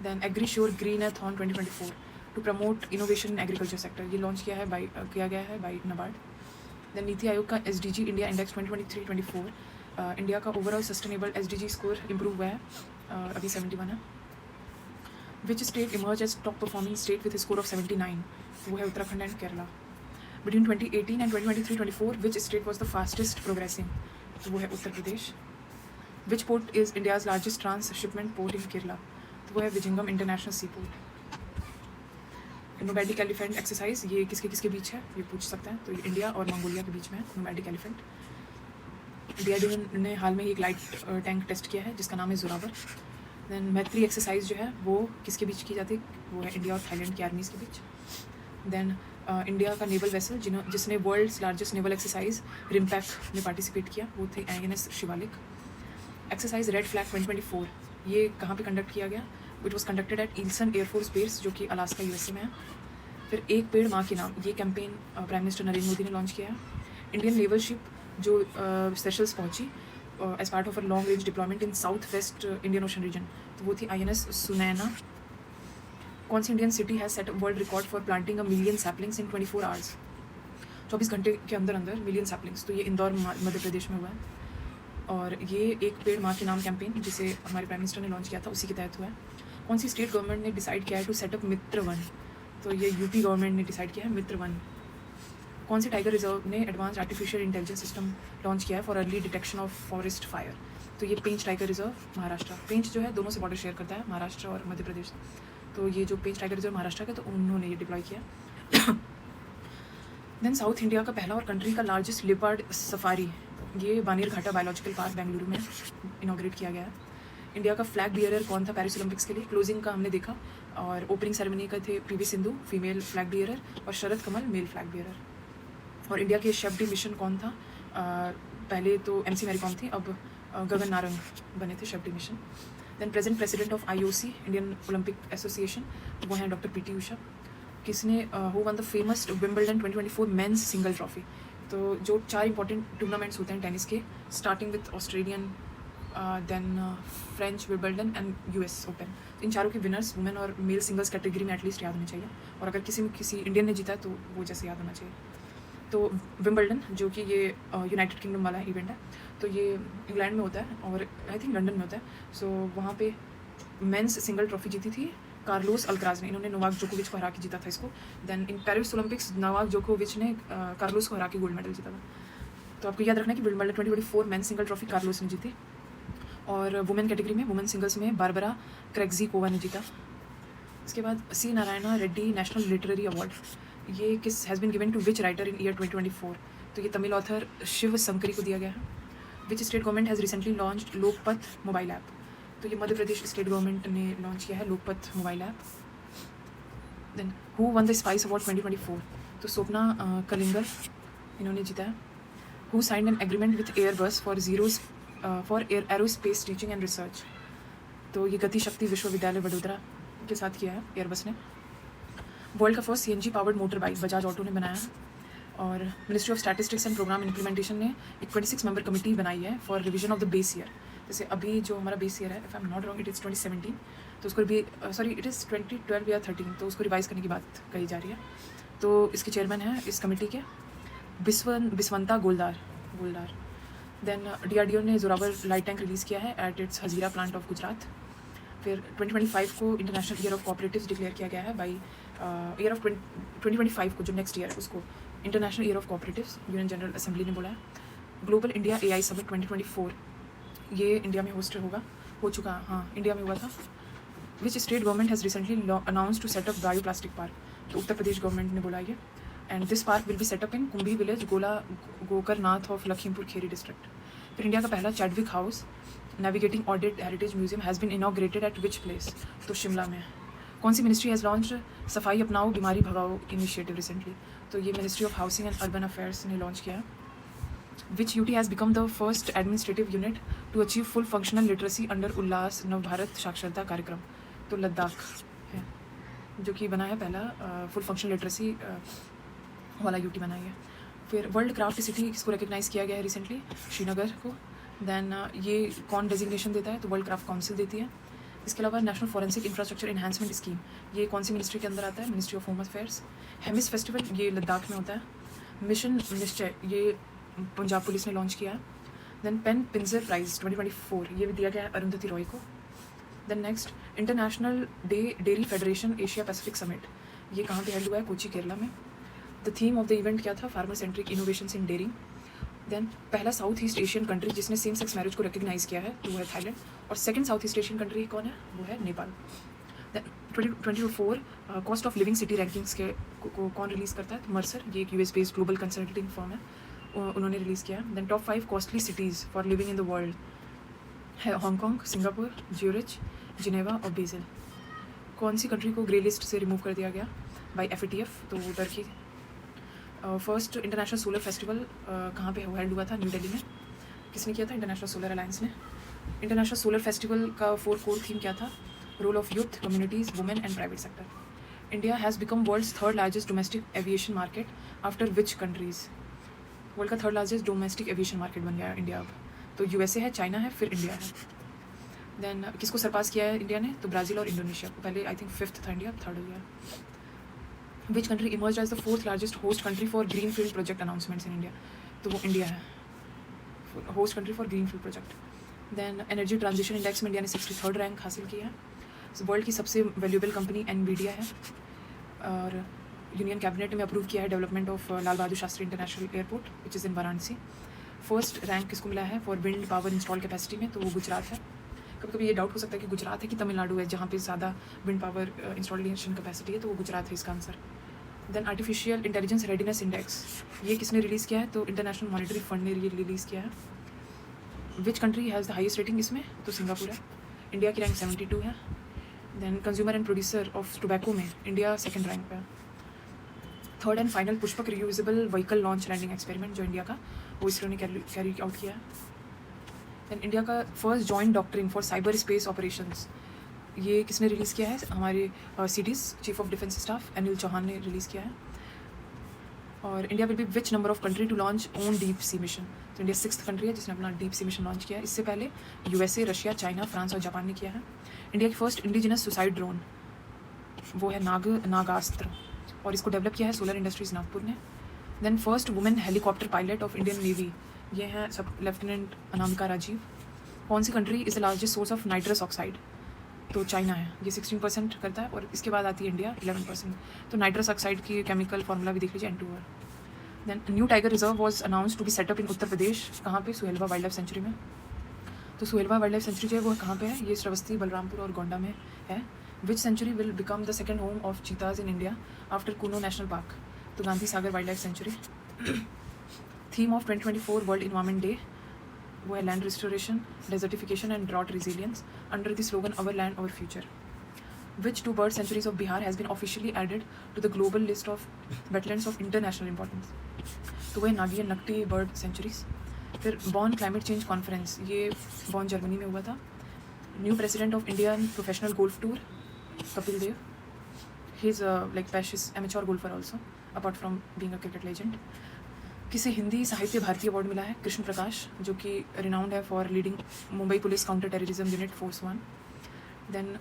Then AgriSure Greenathon 2024 to promote innovation in agriculture sector, ये लॉन्च किया गया है बाई नाबार्ड। देन नीति आयोग का SDG इंडिया इंडेक्स 2023-24, इंडिया का overall sustainable SDG score improve हुआ है, अभी 71 है। Which state emerge as top performing state with score of 79, वो है Uttarakhand and Kerala. Between 2018 and 2023-24 which state was the fastest progressing, तो वो है Uttar Pradesh. Which port is India's largest transshipment port in Kerala, तो वो है Vizhinjam international sea port. Nomadic elephant exercise, ये किसके बीच है, ये पूछ सकते हैं, तो ये इंडिया और मंगोलिया के बीच में है नोमैडिक एलिफेंट। DRDO ने हाल में ही एक लाइट टैंक टेस्ट किया है जिसका नाम है जोरावर। देन मैत्री एक्सरसाइज जो है वो किसके बीच की जाती है, वो है इंडिया और थाईलैंड की आर्मीज़ के बीच। देन इंडिया का नेवल वेसल जिसने world's largest naval exercise RIMPAC में पार्टिसिपेट किया, वो थे INS Shivalik. Exercise red flag 2024, ये कहाँ पे कंडक्ट किया गया? It was conducted at Eielson air force base, जो कि अलास्का USA में है। फिर एक पेड़ माँ के नाम, ये campaign prime minister Narendra Modi ने लॉन्च किया है। इंडियन नेवल शिप जो सेशल्स पहुंची as part of a long range deployment in south west Indian ocean region, तो वो थी INS सुनैना। कौन सी Indian city has set world record for planting 1 million saplings in 24 hours, 24 घंटे के अंदर 1 million सैपलिंग्स, तो ये इंदौर मध्य प्रदेश में हुआ है। और ये एक पेड़ माँ के नाम कैंपेन जिसे हमारे प्राइम मिनिस्टर ने लॉन्च किया था, उसी के तहत हुआ है। कौन सी स्टेट गवर्नमेंट ने डिसाइड किया है टू सेटअप मित्र वन, तो ये UP गवर्नमेंट ने डिसाइड किया है मित्र वन। कौन सी टाइगर रिजर्व ने advance artificial intelligence system launch किया है for early detection of forest fire, तो ये पेंच टाइगर रिजर्व महाराष्ट्र। पेंच जो है दोनों से बॉर्डर शेयर करता है, महाराष्ट्र और मध्य प्रदेश, तो ये जो पेंच टाइगर रिजर्व महाराष्ट्र का, तो उन्होंने ये डिप्लॉय किया। देन साउथ इंडिया का पहला और कंट्री का लार्जेस्ट लिपर्ड सफारी, ये बानेर घाटा बायोलॉजिकल पार्क बेंगलुरु में इनॉग्रेट किया गया है। इंडिया का फ्लैग बियरर कौन था पेरिस ओलंपिक्स के लिए? क्लोजिंग का हमने देखा, और ओपनिंग सेरेमनी का थे PV Sindhu female flag bearer और शरद कमल मेल फ्लैग बियरर। और इंडिया के शेफ डी मिशन कौन था? पहले तो MC मैरी कॉम थी, अब गगन नारंग बने थे chef de mission. Then present president of IOC Indian Olympic association वो हैं डॉक्टर PT उषा, किसने who won the famous Wimbledon 2024 men's single trophy. तो जो 4 इंपॉर्टेंट टूर्नामेंट्स होते हैं टेनिस के, starting with Australian, then French Wimbledon and US open, इन चारों के विनर्स वुमेन और मेल सिंगल्स कैटेगरी में एटलीस्ट याद होने चाहिए, और अगर किसी इंडियन ने जीता है तो वो जैसे याद होना चाहिए। तो विंबलडन जो कि ये यूनाइटेड किंगडम वाला इवेंट है, तो ये इंग्लैंड में होता है और आई थिंक लंदन में होता है। सो वहाँ पे मेंस सिंगल ट्रॉफी जीती थी कार्लोस अल्कराज ने, इन्होंने नोवाक जोकोविच को हरा के जीता था इसको। Then in Paris Olympics Novak जोकोविच ने कार्लोस को हरा के गोल्ड मेडल जीता था। तो आपको याद रखना है कि Wimbledon 2024 men's single trophy Carlos ने जीती, और वुमेन कैटेगरी में वुमेन सिंगल्स में बारबरा क्रेग्जीकोवा ने जीता। इसके बाद C Narayana Reddy national literary award, ये किस has been given to which writer in year 2024, तो ये तमिल ऑथर शिव संकरी को दिया गया है। Which state government has recently launched Lokpath mobile app, तो ये मध्य प्रदेश स्टेट गवर्नमेंट ने लॉन्च किया है Lokpath mobile app. Then who won the spice award 2024, तो स्वप्ना कलिंगर इन्होंने जीता है। Who signed an agreement with Airbus for aerospace teaching and research, तो ये गति शक्ति विश्वविद्यालय वडोदरा के साथ किया है एयरबस ने। वर्ल्ड का first CNG powered motor bike Bajaj auto ने बनाया है। और ministry of statistics and programme implementation ने एक 26 मेंबर कमेटी बनाई है for revision of the base year. जैसे अभी जो हमारा बेस ईयर है, if I am not wrong it is 2017, तो उसको भी इट इज़ 2012 या 13, तो उसको रिवाइज करने की बात कही जा रही है। तो इसके चेयरमैन हैं इस कमेटी के बिस्वंता गोलदार। देन DRDO ने जोरावर लाइट टैंक रिलीज़ किया है at its Hazira plant of Gujarat. फिर 2025 को international year of cooperatives declare किया गया है बाई ईयर ऑफ 2025 को जो नेक्स्ट ईयर है उसको international year of cooperatives union general assembly ने बोला है। ग्लोबल इंडिया AI समिट 2024 ये इंडिया में हो चुका, हाँ इंडिया में हुआ था। Which state government has recently announce to set up bio plastic park, तो उत्तर प्रदेश गवर्नमेंट ने बोला ये। And this park will be set up in Kumbhi village Gokarnath of Lakhimpur Kheri district. फिर इंडिया का पहला Chadwick house navigating audit heritage museum has been inaugurated at which place, तो शिमला में। कौन सी मिनिस्ट्री हैज़ लॉन्च सफाई अपनाओ बीमारी भगाओ इनिशिएटिव रिसेंटली, तो ये ministry of housing and urban affairs ने लॉन्च किया। Which UT has become the first administrative unit to achieve full functional literacy under ULLAS Navbharat Saksharta Karyakram, तो लद्दाख है जो कि बना है पहला फुल फंक्शनल लिटरेसी वाला UT बनाई है। फिर वर्ल्ड क्राफ्ट सिटी इसको रिकग्नाइज़ किया गया है रिसेंटली, श्रीनगर को। देन ये कौन डेजिग्नेशन देता है, तो वर्ल्ड क्राफ्ट काउंसिल देती है। इसके अलावा national forensic infrastructure enhancement scheme, ये कौन सी मिनिस्ट्री के अंदर आता है, ministry of home affairs. Hemis festival ये लद्दाख में होता है। मिशन निश्चय ये पंजाब पुलिस ने लॉन्च किया है। देन पेन पिंजर प्राइज 2024 ये भी दिया गया है अरुंधति रॉय को। Then next international dairy federation Asia Pacific summit, ये कहाँ पे हेल्ड हुआ है, कोची केरला में। The theme of the event क्या था, farmer centric innovations in dairying. Then पहला साउथ ईस्ट एशियन कंट्री जिसने सेम सेक्स मैरिज को रिकग्नाइज़ किया है तो वो है थाईलैंड, और second south east Asian country कौन है, वो है Nepal. Then 2024 cost of living city rankings के को कौन रिलीज़ करता है, तो मर्सर, ये एक US based global consulting firm है, उन्होंने रिलीज़ किया। Then top 5 costly cities for living in the world है हांगकॉन्ग, सिंगापुर, ज्यूरिच, जिनेवा और बेजिल। कौन सी कंट्री को ग्रे लिस्ट से रिमूव कर दिया गया बाय FATF, तो वो Turkey. First international solar festival कहाँ पे हेल्ड हुआ था, न्यू दिल्ली में। किसने किया था, इंटरनेशनल सोलर अलायंस ने। इंटरनेशनल सोलर फेस्टिवल का 4 कोर थीम क्या था, role of youth, communities, women and private sector. India has become world's 3rd largest domestic aviation market after which countries, world का 3rd largest domestic aviation market बन गया India अब, तो USA है, China है, फिर इंडिया है। देन किसको सरपास किया है इंडिया ने, तो ब्राज़ील और इंडोनेशिया को, पहले आई थिंक 5th था इंडिया, 3rd हो गया। Which country emerge as the 4th largest host country for green field project announcements in India, तो वो इंडिया है, host country for green field project. Then energy transition index में India ने 63rd rank हासिल किया है। वर्ल्ड की सबसे वैल्यूएबल कंपनी NVIDIA है, और यूनियन कैबिनेट में अप्रूव किया है development of Lal Bahadur Shastri international airport which is in Varanasi. First rank किसको मिला है for wind power install capacity में, तो वो गुजरात है। कभी कभी ये डाउट हो सकता है कि गुजरात है कि तमिलनाडु है जहाँ पे ज़्यादा विंड पावर इंस्टॉलेशन कैपेसिटी है, तो वो गुजरात है इसका answer. Then artificial intelligence readiness index, ये किसने रिलीज़ किया है, तो इंटरनेशनल मॉनिटरी फंड ने ये रिलीज़ किया है। Which country has the highest rating इसमें, तो सिंगापुर है। इंडिया की रैंक 72 है। Then consumer and producer of tobacco में इंडिया 2nd रैंक पे है। 3rd and final Pushpak reusable vehicle launch landing experiment जो इंडिया का, वो इसरो ने कैरी आउट किया है। दैन इंडिया का first joint doctrine for cyber space operations, ये किसने रिलीज़ किया है? हमारे CDs chief of defence staff Anil Chauhan ने रिलीज़ किया है। और India will be which number of country to launch own deep sea mission? तो इंडिया 6th कंट्री है जिसने अपना डीप सी मिशन लॉन्च किया है। इससे पहले USA, रशिया, चाइना, फ्रांस और जापान ने किया है। इंडिया की फर्स्ट इंडिजिनस सुसाइड ड्रोन वो है नागास्त्र, और इसको डेवलप किया है सोलर इंडस्ट्रीज नागपुर ने। Then first women helicopter pilot of Indian navy, ये हैं सब लेफ्टिनेंट अनामिका राजीव। कौन सी country is the largest source of nitrous oxide? तो चाइना है, ये 16% करता है, और इसके बाद आती है इंडिया 11%। तो नाइट्रस ऑक्साइड की केमिकल फार्मूला भी देख लीजिए, N2R। Then new tiger reserve was announce to be set up in Uttar Pradesh, कहाँ पे? सुहेलवा वाइल्ड लाइफ सेंचुरी में। तो सुहेलवा वाइल्ड लाइफ सेंचुरी जो है वो कहाँ पे है? ये श्रावस्ती, बलरामपुर और गोंडा में है। Which sanctuary will become the second home of cheetahs in India after Kuno national park? तो Gandhi Sagar wildlife sanctuary. Theme of 2024 world environment day वो है land restoration, desertification and drought resilience under the slogan our land our future. Which two bird sanctuaries of Bihar has been officially added to the global list of wetlands of international importance? तो वह Nagi and Nakti bird centuries. फिर बॉन climate change conference, ये बॉन Germany में हुआ था। New president of Indian professional golf tour Kapil Dev, he is like passionate amateur golfer also apart from being a cricket legend. किसे हिंदी साहित्य Bharti award मिला है? कृष्ण प्रकाश, जो कि रिनाउंड है for leading Mumbai police counter terrorism unit force 1। Then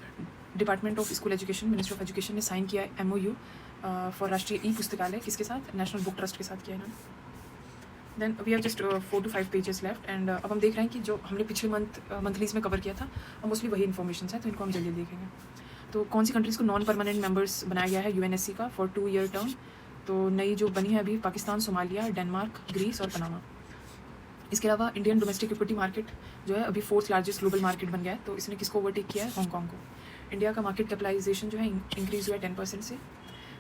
department of school education, minister of education ने sign किया है MOU फॉर राष्ट्रीय ई पुस्तकालय, किसके साथ? नेशनल बुक ट्रस्ट के साथ किया है इन्होंने। Then we have just 4 to 5 pages left, and अब हम देख रहे हैं कि जो हमने पिछले मंथलीज में कवर किया था, अब मोस्टली वही इन्फॉर्मेशन है, तो इनको हम जल्दी देखेंगे। तो कौन सी कंट्रीज़ को नॉन परमानेंट मेंबर्स बनाया गया है UNSC का फॉर 2 year टर्म? तो नई जो बनी है अभी पाकिस्तान, सोमालिया, डेनमार्क, ग्रीस और पनामा। इसके अलावा इंडियन डोमेस्टिक इक्विटी मार्केट जो है अभी 4th लार्जेस्ट ग्लोबल मार्केट बन गया है, तो इसने किसको ओवरटेक किया है? हांगकॉन्ग को। इंडिया का मार्केट कैपिटलाइजेशन जो है इंक्रीज हुआ है 10% से।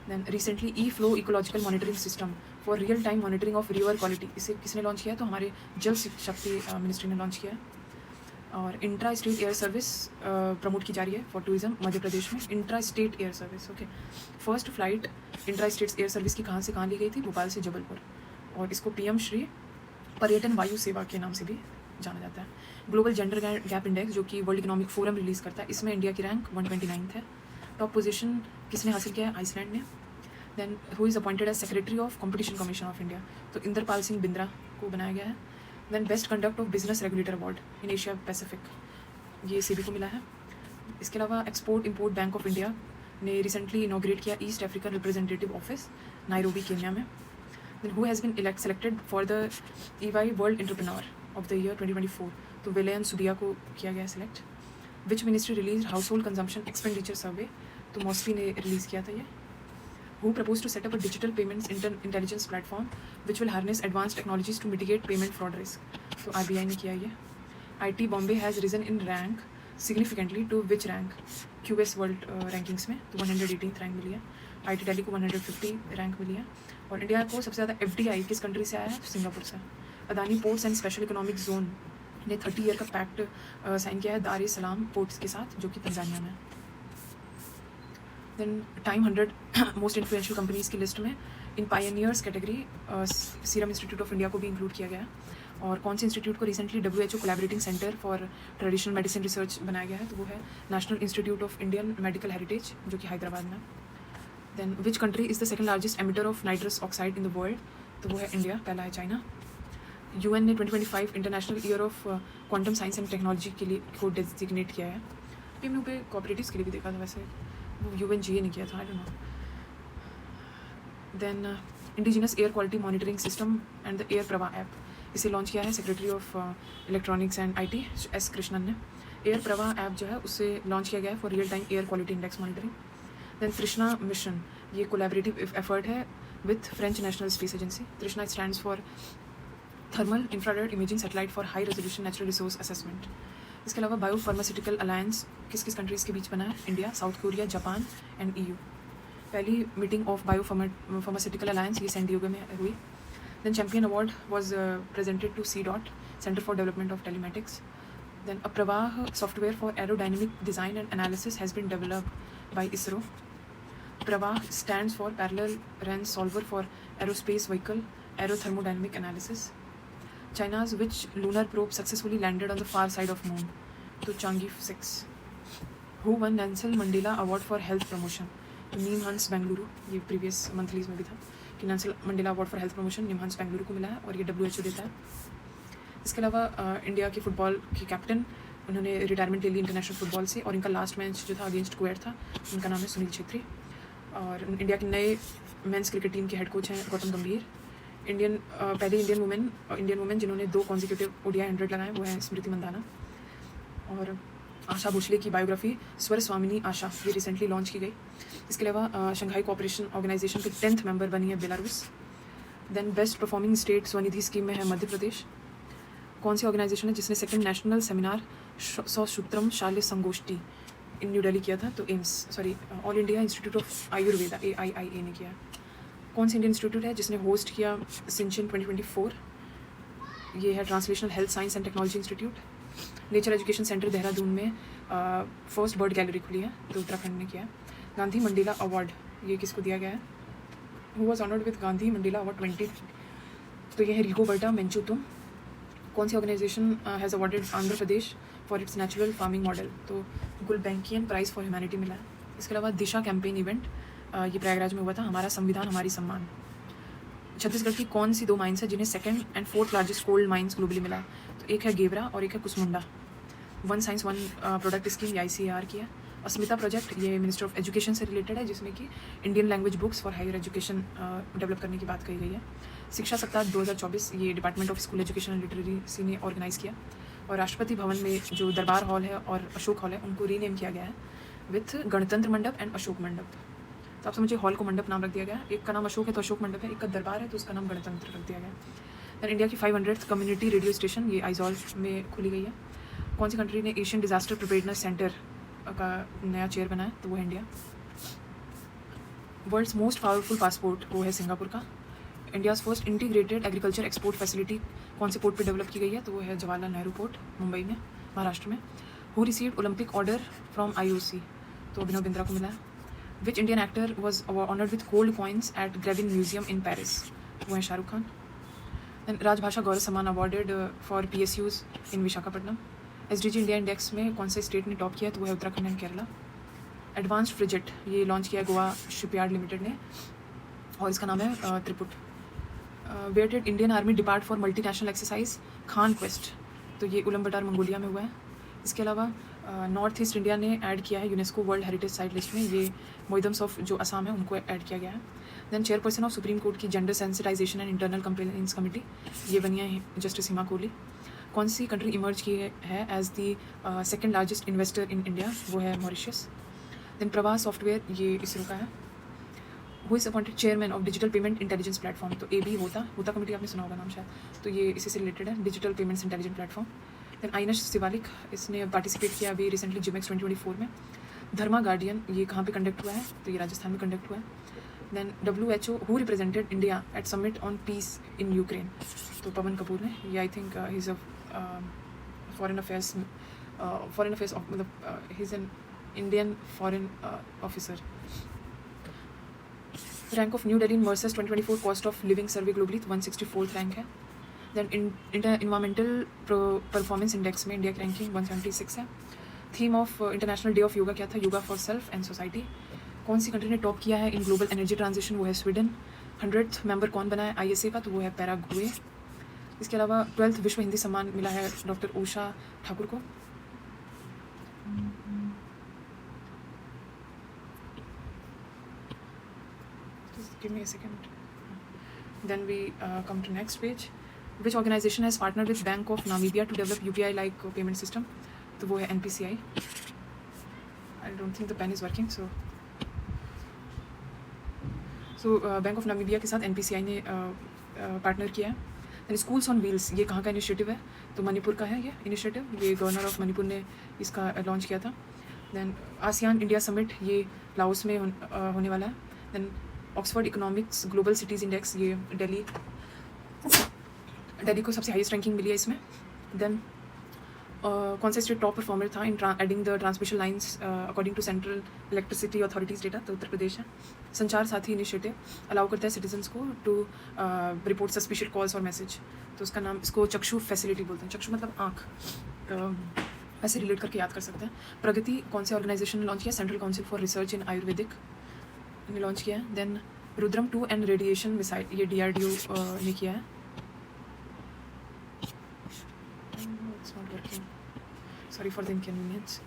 Then recently e-flow ecological monitoring system for real time monitoring of river quality, इसे किसने लॉन्च किया है? तो हमारे जल शक्ति मिनिस्ट्री ने लॉन्च किया है। और intra state air service promote की जा रही है फॉर टूरिज्म मध्य प्रदेश में। Intra state air service, okay. First flight intra state air service की कहाँ से कहाँ ली गई थी? भोपाल से जबलपुर, और इसको PM श्री पर्यटन वायु सेवा के नाम से भी जाना जाता है। ग्लोबल जेंडर गैप इंडेक्स जो कि वर्ल्ड इकोनॉमिक फोरम रिलीज़ करता है, इसमें इंडिया की रैंक 129th है। टॉप पोजीशन किसने हासिल किया है? आइसलैंड ने। Then who is appointed as secretary of competition commission of India? तो इंद्रपाल सिंह बिंद्रा को बनाया गया है। Then best conduct of business regulator award in Asia Pacific, ये SEBI को मिला है। इसके अलावा export import bank of India ने रिसेंटली इनॉग्रेट किया east African representative office Nairobi, Kenya में। Then who has been selected for the EY world entrepreneur of the year 2024? तो विलियन सुबिया को किया गया select. Which ministry release house hold consumption expenditure सर्वे? तो मॉस्फी ने release किया था ये। Who proposed to set up a digital payments intelligence platform which will harness advanced technologies to mitigate payment fraud risk? तो RBI ने किया ये। IT Bombay has risen in rank significantly to which rank? QS World rankings में, तो 118th rank मिली है। IT Delhi को 150 rank मिली है। और इंडिया को सबसे ज़्यादा FDI किस कंट्री से आया है? सिंगापुर से। Adani ports and special economic zone ने 30 ईयर का पैक्ट साइन किया है दार ए सलाम पोर्ट्स के साथ, जो कि तंजानिया में। Then Time 100 most influential companies की लिस्ट में in pioneers category serum institute of India को भी इंक्लूड किया गया है। और कौन से इंस्टीट्यूट को recently WHO collaborating centre for traditional medicine research बनाया गया है? तो वो है national institute of Indian medical heritage, जो कि हैदराबाद में। Then which country is the second largest emitter of nitrous oxide in the world? तो वो है इंडिया, पहला है चाइना। UN ने 2025 international year of quantum science and technology के लिए को डेजिग्नेट किया है। PMU पे कोऑपरेटिव्स के लिए भी देखा था, वैसे वो UNGA ने किया था, I don't know. Then indigenous air quality monitoring system and the air Prabha app, इसे लॉन्च किया है secretary of electronics and IT S Krishnan ने। एयर प्रभा ऐप जो है उससे लॉन्च किया गया है for real time air quality index monitoring. Then TRISHNA mission, ये कोलैबोरेटिव एफर्ट है with French national space agency. TRISHNA stands for thermal infrared imaging satellite for high resolution natural resource assessment. इसके अलावा बायो फार्मास्यूटिकल अलायंस किस किस countries के बीच बना है? India, south Korea, Japan and EU। पहली meeting of bio pharmaceutical alliance ये सैन डिएगो में हुई। Then champion award was presented to CDOT centre for development of telematics. Then a PRAVAH software for aerodynamic design and analysis has been developed by ISRO। PRAVAH stands for parallel range solver for aerospace vehicle aerothermodynamic analysis. China's which lunar probe successfully landed on the far side of moon, तो Changi 6। Who one Nelson Mandela award for health promotion, तो नीम हंस बेंगलुरु, ये previous मंथलीज में भी था कि Nelson Mandela award for health promotion NIMHANS Bengaluru को मिला है और ये WHO देता है। इसके अलावा इंडिया के फुटबॉल के कैप्टन, उन्होंने रिटायरमेंट ले ली इंटरनेशनल फुटबॉल से और इनका लास्ट मैच जो था अगेंस्ट कुवैत था, उनका नाम है सुनील छेत्री। और इंडिया के नए मेंस क्रिकेट टीम के हेड कोच हैं गौतम गंभीर। पहली इंडियन वुमेन जिन्होंने 2 कॉन्जिक्यूटिव ODI 100 लगाए वो हैं स्मृति मंदाना। और आशा भोसले की बायोग्राफी स्वर स्वामिनी आशा, ये रिसेंटली लॉन्च की गई। इसके अलावा शंघाई कोऑपरेशन ऑर्गेनाइजेशन के 10th मेंबर बनी है Belarus. Then best performing state Svanidhi scheme में है मध्य प्रदेश। कौन सी ऑर्गेनाइजेशन है जिसने 2nd नेशनल सेमिनार ससूत्रम शाल्य संगोष्ठी इन न्यू दिल्ली किया था, तो all India institute of Ayurveda AIIA ने किया। कौन सी इंडियन इंस्टीट्यूट है जिसने होस्ट किया सिंचन 2024, ये है translational health science and technology institute. Nature education centre Dehradun में फर्स्ट बर्ड गैलरी खुली है, तो उत्तराखंड ने किया है। गांधी मंडेला अवार्ड, ये किसको दिया गया है, who was honoured with Gandhi Mandela award 20, तो ये है रिगोबर्टा मेंचुतुम। कौन सी organisation has awarded Andhra Pradesh for its natural farming model, तो गुलबैंकियन प्राइज़ फॉर ह्यूमैनिटी मिला है। इसके अलावा दिशा कैंपेन इवेंट, ये प्रयागराज में हुआ था, हमारा संविधान हमारी सम्मान। छत्तीसगढ़ की कौन सी 2 माइंस है जिन्हें 2nd and 4th largest gold mines globally मिला है, तो एक है गेवरा और एक है Kusmunda. 1 science 1 product scheme ICAR की है। अस्मिता प्रोजेक्ट, ये मिनिस्टर ऑफ एजुकेशन से रिलेटेड है, जिसमें कि Indian language books for higher education develop करने की बात कही गई है। शिक्षा सप्ताह 2024, ये department of school education and literacy ने ऑर्गेनाइज़ किया। और राष्ट्रपति भवन में जो दरबार हॉल है और अशोक हॉल है, उनको रीनेम किया गया है विथ गणतंत्र मंडप एंड अशोक मंडप। तो आप समझिए हॉल को मंडप नाम रख दिया गया, एक का नाम अशोक है तो अशोक मंडप है, एक का दरबार है तो उसका नाम गणतंत्र रख दिया गया। दैन इंडिया की 500th कम्युनिटी रेडियो स्टेशन, ये आइजॉल में खुली गई है। कौन सी कंट्री ने एशियन डिजास्टर प्रिपेयर्डनेस सेंटर का नया चेयर बनाया, तो वो है India. World's most powerful passport, वो है सिंगापुर का। India's first integrated agriculture export facility कौन से पोर्ट पे डेवलप की गई है, तो वो है जवाहरलाल नेहरू पोर्ट, मुंबई में, महाराष्ट्र में। Who received Olympic order from IOC, तो अभिनव बिंद्रा को मिला है। Which Indian actor was honoured with gold coins at Grevin museum in Paris, वो है Shah Rukh Khan. Then Rajbhasha Gaurav Samman awarded for PSUs in Visakhapatnam. SDG India index में कौन से स्टेट ने टॉप किया, तो वो है उत्तराखंड एंड केरला। एडवांस्ड फ्रिजेट, ये लॉन्च किया है गोवा शिपयार्ड लिमिटेड ने और इसका नाम है त्रिपुट। Where did Indian army depart for multinational exercise Khaan quest, तो ये उलम्बटार मंगोलिया में हुआ है। इसके अलावा नॉर्थ ईस्ट इंडिया ने ऐड किया है UNESCO world heritage site list में, ये मोइदम्स ऑफ जो असम है उनको ऐड किया गया है। Then chairperson of supreme court की gender sensitisation and internal complaints committee, ये बनी है जस्टिस हिमा कोहली। कौन सी कंट्री इमर्ज की है as the 2nd largest investor in India, वो है मॉरिशस। देन प्रवाह सॉफ्टवेयर, ये इसरो का है। Who is appointed chairman of digital payment intelligence platform, तो AB होता कमेटी, आपने सुना होगा नाम शायद, तो ये इसी से रिलेटेड है, digital payments intelligent platform. Then INS Shivalik, इसने पार्टिसिपेट किया अभी रिसेंटली जिमेक्स 2024 में। धर्मा गार्डियन, ये कहाँ पे कंडक्ट हुआ है, तो ये राजस्थान में कंडक्ट हुआ है। Then WHO who represented India at summit on peace in Ukraine, तो पवन कपूर ने, ये I think he is a foreign affairs मतलब he is an Indian foreign officer. Rank of New Delhi in वर्सेस 2024 cost of living survey globally, 164th rank है। Then environmental performance index में India की ranking 176 है। Theme of international day of yoga क्या था, yoga for self and society. कौन सी country ने टॉप किया है इन ग्लोबल एनर्जी ट्रांजिशन, वो है स्वीडन। 100th मेंबर कौन बना है ISA का, तो वो है पैराग्वे। इसके अलावा 12th विश्व हिंदी सम्मान मिला है डॉक्टर उषा ठाकुर को। Give me a second. Then we come to next page. Which organization has partnered with Bank of Namibia to develop UPI-like payment system? तो वो है NPCI. I don't think the pen is working, so Bank of Namibia के साथ NPCI ने partner किया है। Then Schools on Wheels, ये कहाँ का इनिशिएटिव है, तो मणिपुर का है ये इनिशिएटिव, ये गवर्नर ऑफ मणिपुर ने इसका लॉन्च किया था। देन ASEAN इंडिया समिट, ये लाओस में होने वाला है। Then Oxford economics global cities index, ये दिल्ली को सबसे हाईएस्ट रैंकिंग मिली है इसमें। देन कौन सा स्टेट टॉप परफॉर्मर था in adding the transmission lines according to central electricity authority's data, तो उत्तर प्रदेश है। संचार साथी इनिशिएटिव अलाउ करता है सिटीजन्स को टू रिपोर्ट सस्पिशियस कॉल्स और मैसेज, तो उसका नाम, इसको चक्षु फैसिलिटी बोलते हैं। चक्षु मतलब आँख, ऐसे रिलेट करके याद कर सकते हैं। प्रगति कौन से ऑर्गेनाइजेशन ने लॉन्च किया? Central council for research in Ayurvedic ने लॉन्च किया है। Then Rudram 2 and radiation missile, ये DRDO ने किया है। Sorry for the inconvenience.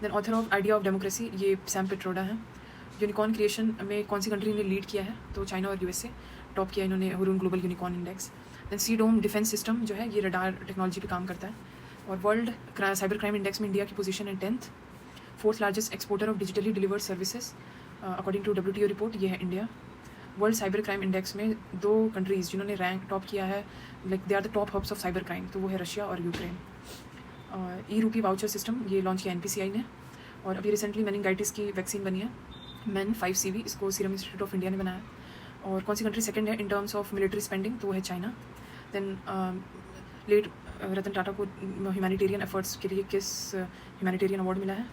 Then author of idea of democracy, ये सैम पिट्रोडा है। यूनिकॉर्न क्रिएशन में कौन सी कंट्री ने लीड किया है? तो चाइना और USA टॉप किया इन्होंने Hurun global unicorn index. Then C Dome defence system जो है ये रडार टेक्नोलॉजी पे काम करता है। और वर्ल्ड साइबर क्राइम इंडेक्स में इंडिया की पोजीशन है 10th। 4th largest exporter of digitally delivered services according to WTO रिपोर्ट, ये है India. World cyber crime index में 2 कंट्रीज़ जिन्होंने रैंक टॉप किया है, like they are the top hubs of cyber crime, तो वो है रशिया और यूक्रेन। E-रूपी वाउचर सिस्टम ये लॉन्च किया NPCI ने। और अभी रिसेंटली मेनिंगाइटिस की वैक्सीन बनी है MEN 5CV, इसको सीरम इंस्टीट्यूट ऑफ इंडिया ने बनाया। और कौन सी कंट्री सेकंड है in terms of military spending? तो वो है China. Then let Ratan Tata को ह्यूमैनिटेरियन एफर्ट्स के लिए किस ह्यूमैनिटेरियन अवार्ड मिला है?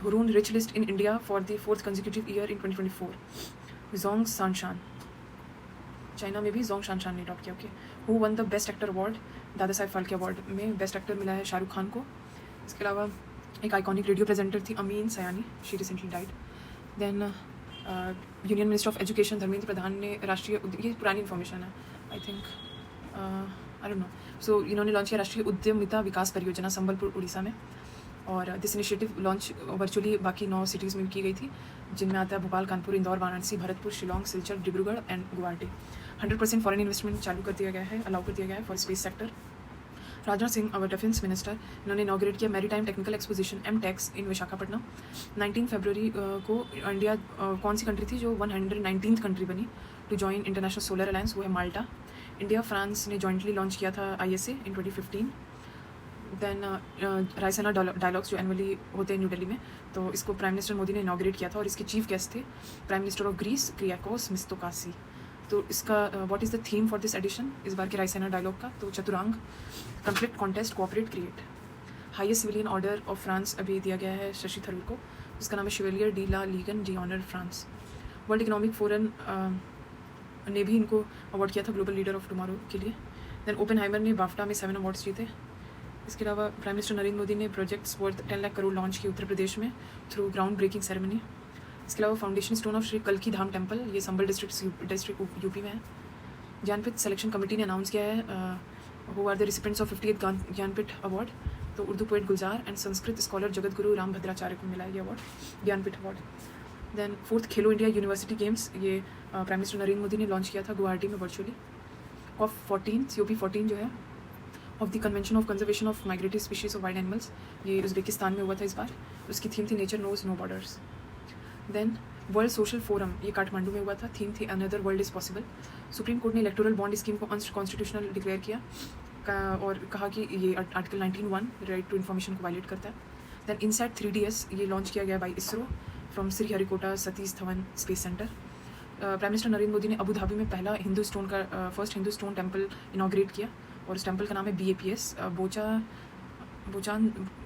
Hurun rich list in India for the 4th consecutive year in 2024। Jong शानशान, China में भी जोंग शानशान ने टॉप किया। Okay. Who won the best actor award? Dada Saheb Phalke award में बेस्ट एक्टर मिला है शाहरुख खान को। इसके अलावा एक आइकॉनिक रेडियो प्रेजेंटर थी Ameen Sayani, she recently died. Then union minister of education Dharmendra Pradhan ने राष्ट्रीय, ये पुरानी इन्फॉर्मेशन है I think, I don't know, so इन्होंने लॉन्च किया राष्ट्रीय उद्यमिता विकास परियोजना संबलपुर उड़ीसा में। और दिस इनिशिएटिव लॉन्च वर्चुअली बाकी 9 सिटीज़ में की गई थी, जिनमें आता है Bhopal, Kanpur, Indore, Varanasi, Bharatpur, Shillong, Silchar, Dibrugarh and Guwahati. 100% foreign investment चालू कर दिया गया है, अलाउ कर दिया गया है for space sector. Rajnath Singh our defence minister, इन्होंने इनॉग्रेट किया मैरीटाइम टेक्निकल एक्सपोजिशन MTEX इन विशाखापट्टनम। 19 फरवरी को इंडिया कौन सी कंट्री थी जो 119th कंट्री बनी to join international solar alliance? वो है माल्टा। इंडिया फ्रांस ने जॉइंटली लॉन्च किया था ISA इन 2015। देन रायसेना डायलॉग्स जो एनुअली होते हैं न्यू दिल्ली में, तो इसको प्राइम मिनिस्टर मोदी ने इनॉग्रेट किया था और इसके चीफ गेस्ट थे prime minister of Greece Kyriakos Mitsotakis. तो इसका what is the theme for this edition इस बार के रायसेना डायलॉग का? तो Chaturanga, conflict, contest, cooperate, create. Highest civilian order of France अभी दिया गया है शशि थरूर को, उसका नाम है chevalier de la legion de honour France. World economic forum ने भी इनको अवार्ड किया था ग्लोबल लीडर ऑफ टुमारो के लिए। देन ओपेनहाइमर ने बाफ्टा में 7 अवार्ड्स जीते। इसके अलावा प्राइम मिनिस्टर नरेंद्र मोदी ने projects worth 10 lakh crore launch किए उत्तर प्रदेश में थ्रू ग्राउंड ब्रेकिंग सेरेमनी। इसके अलावा फाउंडेशन स्टोन ऑफ श्री कल्की धाम टेम्पल, ये संबल डिस्ट्रिक्ट यूपी में है। ज्ञानपीठ सिलेक्शन कमेटी ने अनाउंस किया है who are the recipients of 58th Jnanpith award, तो Urdu poet Gulzar and Sanskrit scholar Jagat Guru Ram Bhadracharya को मिला ये award, Jnanpith award. Then 4th खेलो इंडिया यूनिवर्सिटी गेम्स, ये प्राइम मिनिस्टर नरेंद्र मोदी ने लॉन्च किया था गुवाहाटी में वर्चुअली। COP14 जो है of the convention of conservation of migratory species of wild animals, ये उज़्बेकिस्तान में हुआ था इस बार, उसकी थीम थी nature knows no borders. Then world social forum, ये काठमांडू में हुआ था, थीम थी another world is possible. Supreme court ने इलेक्टोरल बॉन्ड स्कीम को अनकॉन्स्टिट्यूशनल डिक्लेयर किया और कहा कि ये आर्टिकल 19(1) राइट टू इन्फॉर्मेशन को वायलेट करता है। देन इनसैट 3DS ये लॉन्च किया गया by ISRO from Sriharikota Satish Dhawan space centre. Prime minister Narendra Modi ने अबू धाबी में पहला first Hindu stone temple inaugurate किया और उस टेम्पल का नाम है BAPS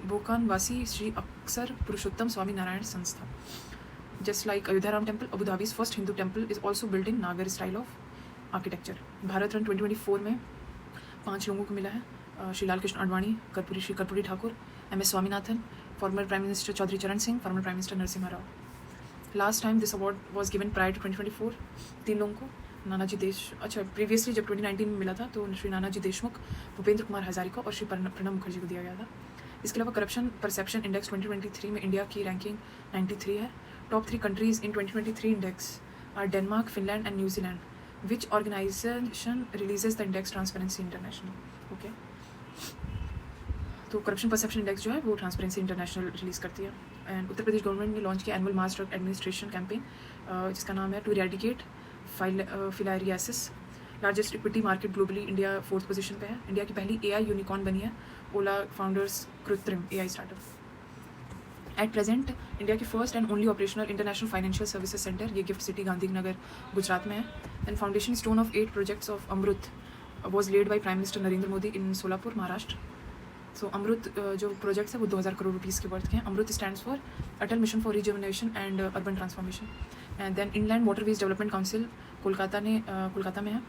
बोकानवासी श्री अक्सर पुरुषोत्तम Swami Narayan Sanstha. Just like Ayodhya Ram temple, Abu Dhabi's first Hindu temple is also build in Nagara style of architecture. Bharat Ratna 2024 में 5 लोगों को मिला है, Shri Lal Krishna Advani, Shri Karpoori Thakur, MS Swaminathan, former prime minister Chaudhary Charan Singh, former prime minister Narasimha Rao. Last time this award was given prior to 2024 3 लोगों को, प्रीवियसली जब 2019 में मिला था तो श्री नानाजी देशमुख, भूपेंद्र कुमार हजारिका और श्री प्रणब मुखर्जी को दिया गया था। इसके अलावा करप्शन परसेप्शन इंडेक्स 2023 में इंडिया की रैंकिंग 93 है। Top 3 countries in 2023 index are Denmark, Finland and New Zealand. Which organisation releases the index? Transparency international. Okay, तो करप्शन परसेप्शन इंडेक्स जो है वो ट्रांसपेरेंसी इंटरनेशनल रिलीज़ करती है। एंड उत्तर प्रदेश गवर्नमेंट ने लॉन्च किया annual mass drug administration campaign, जिसका नाम है to eradicate filariasis. Largest equity market globally, India 4th position पे है। इंडिया की पहली AI यूनिकॉर्न बनी है, ओला founders Krutrim AI startup. At present India की first and only operational international financial services centre, ये गिफ्ट सिटी गांधीनगर गुजरात में है। And foundation stone of 8 projects of AMRUT was laid by prime minister Narendra Modi in Solapur, Maharashtra. So AMRUT जो projects है वो 2000 crore rupees के worth के हैं. Amrut stands for Atal mission for rejuvenation and urban transformation. And then inland waterways development council Kolkata में है.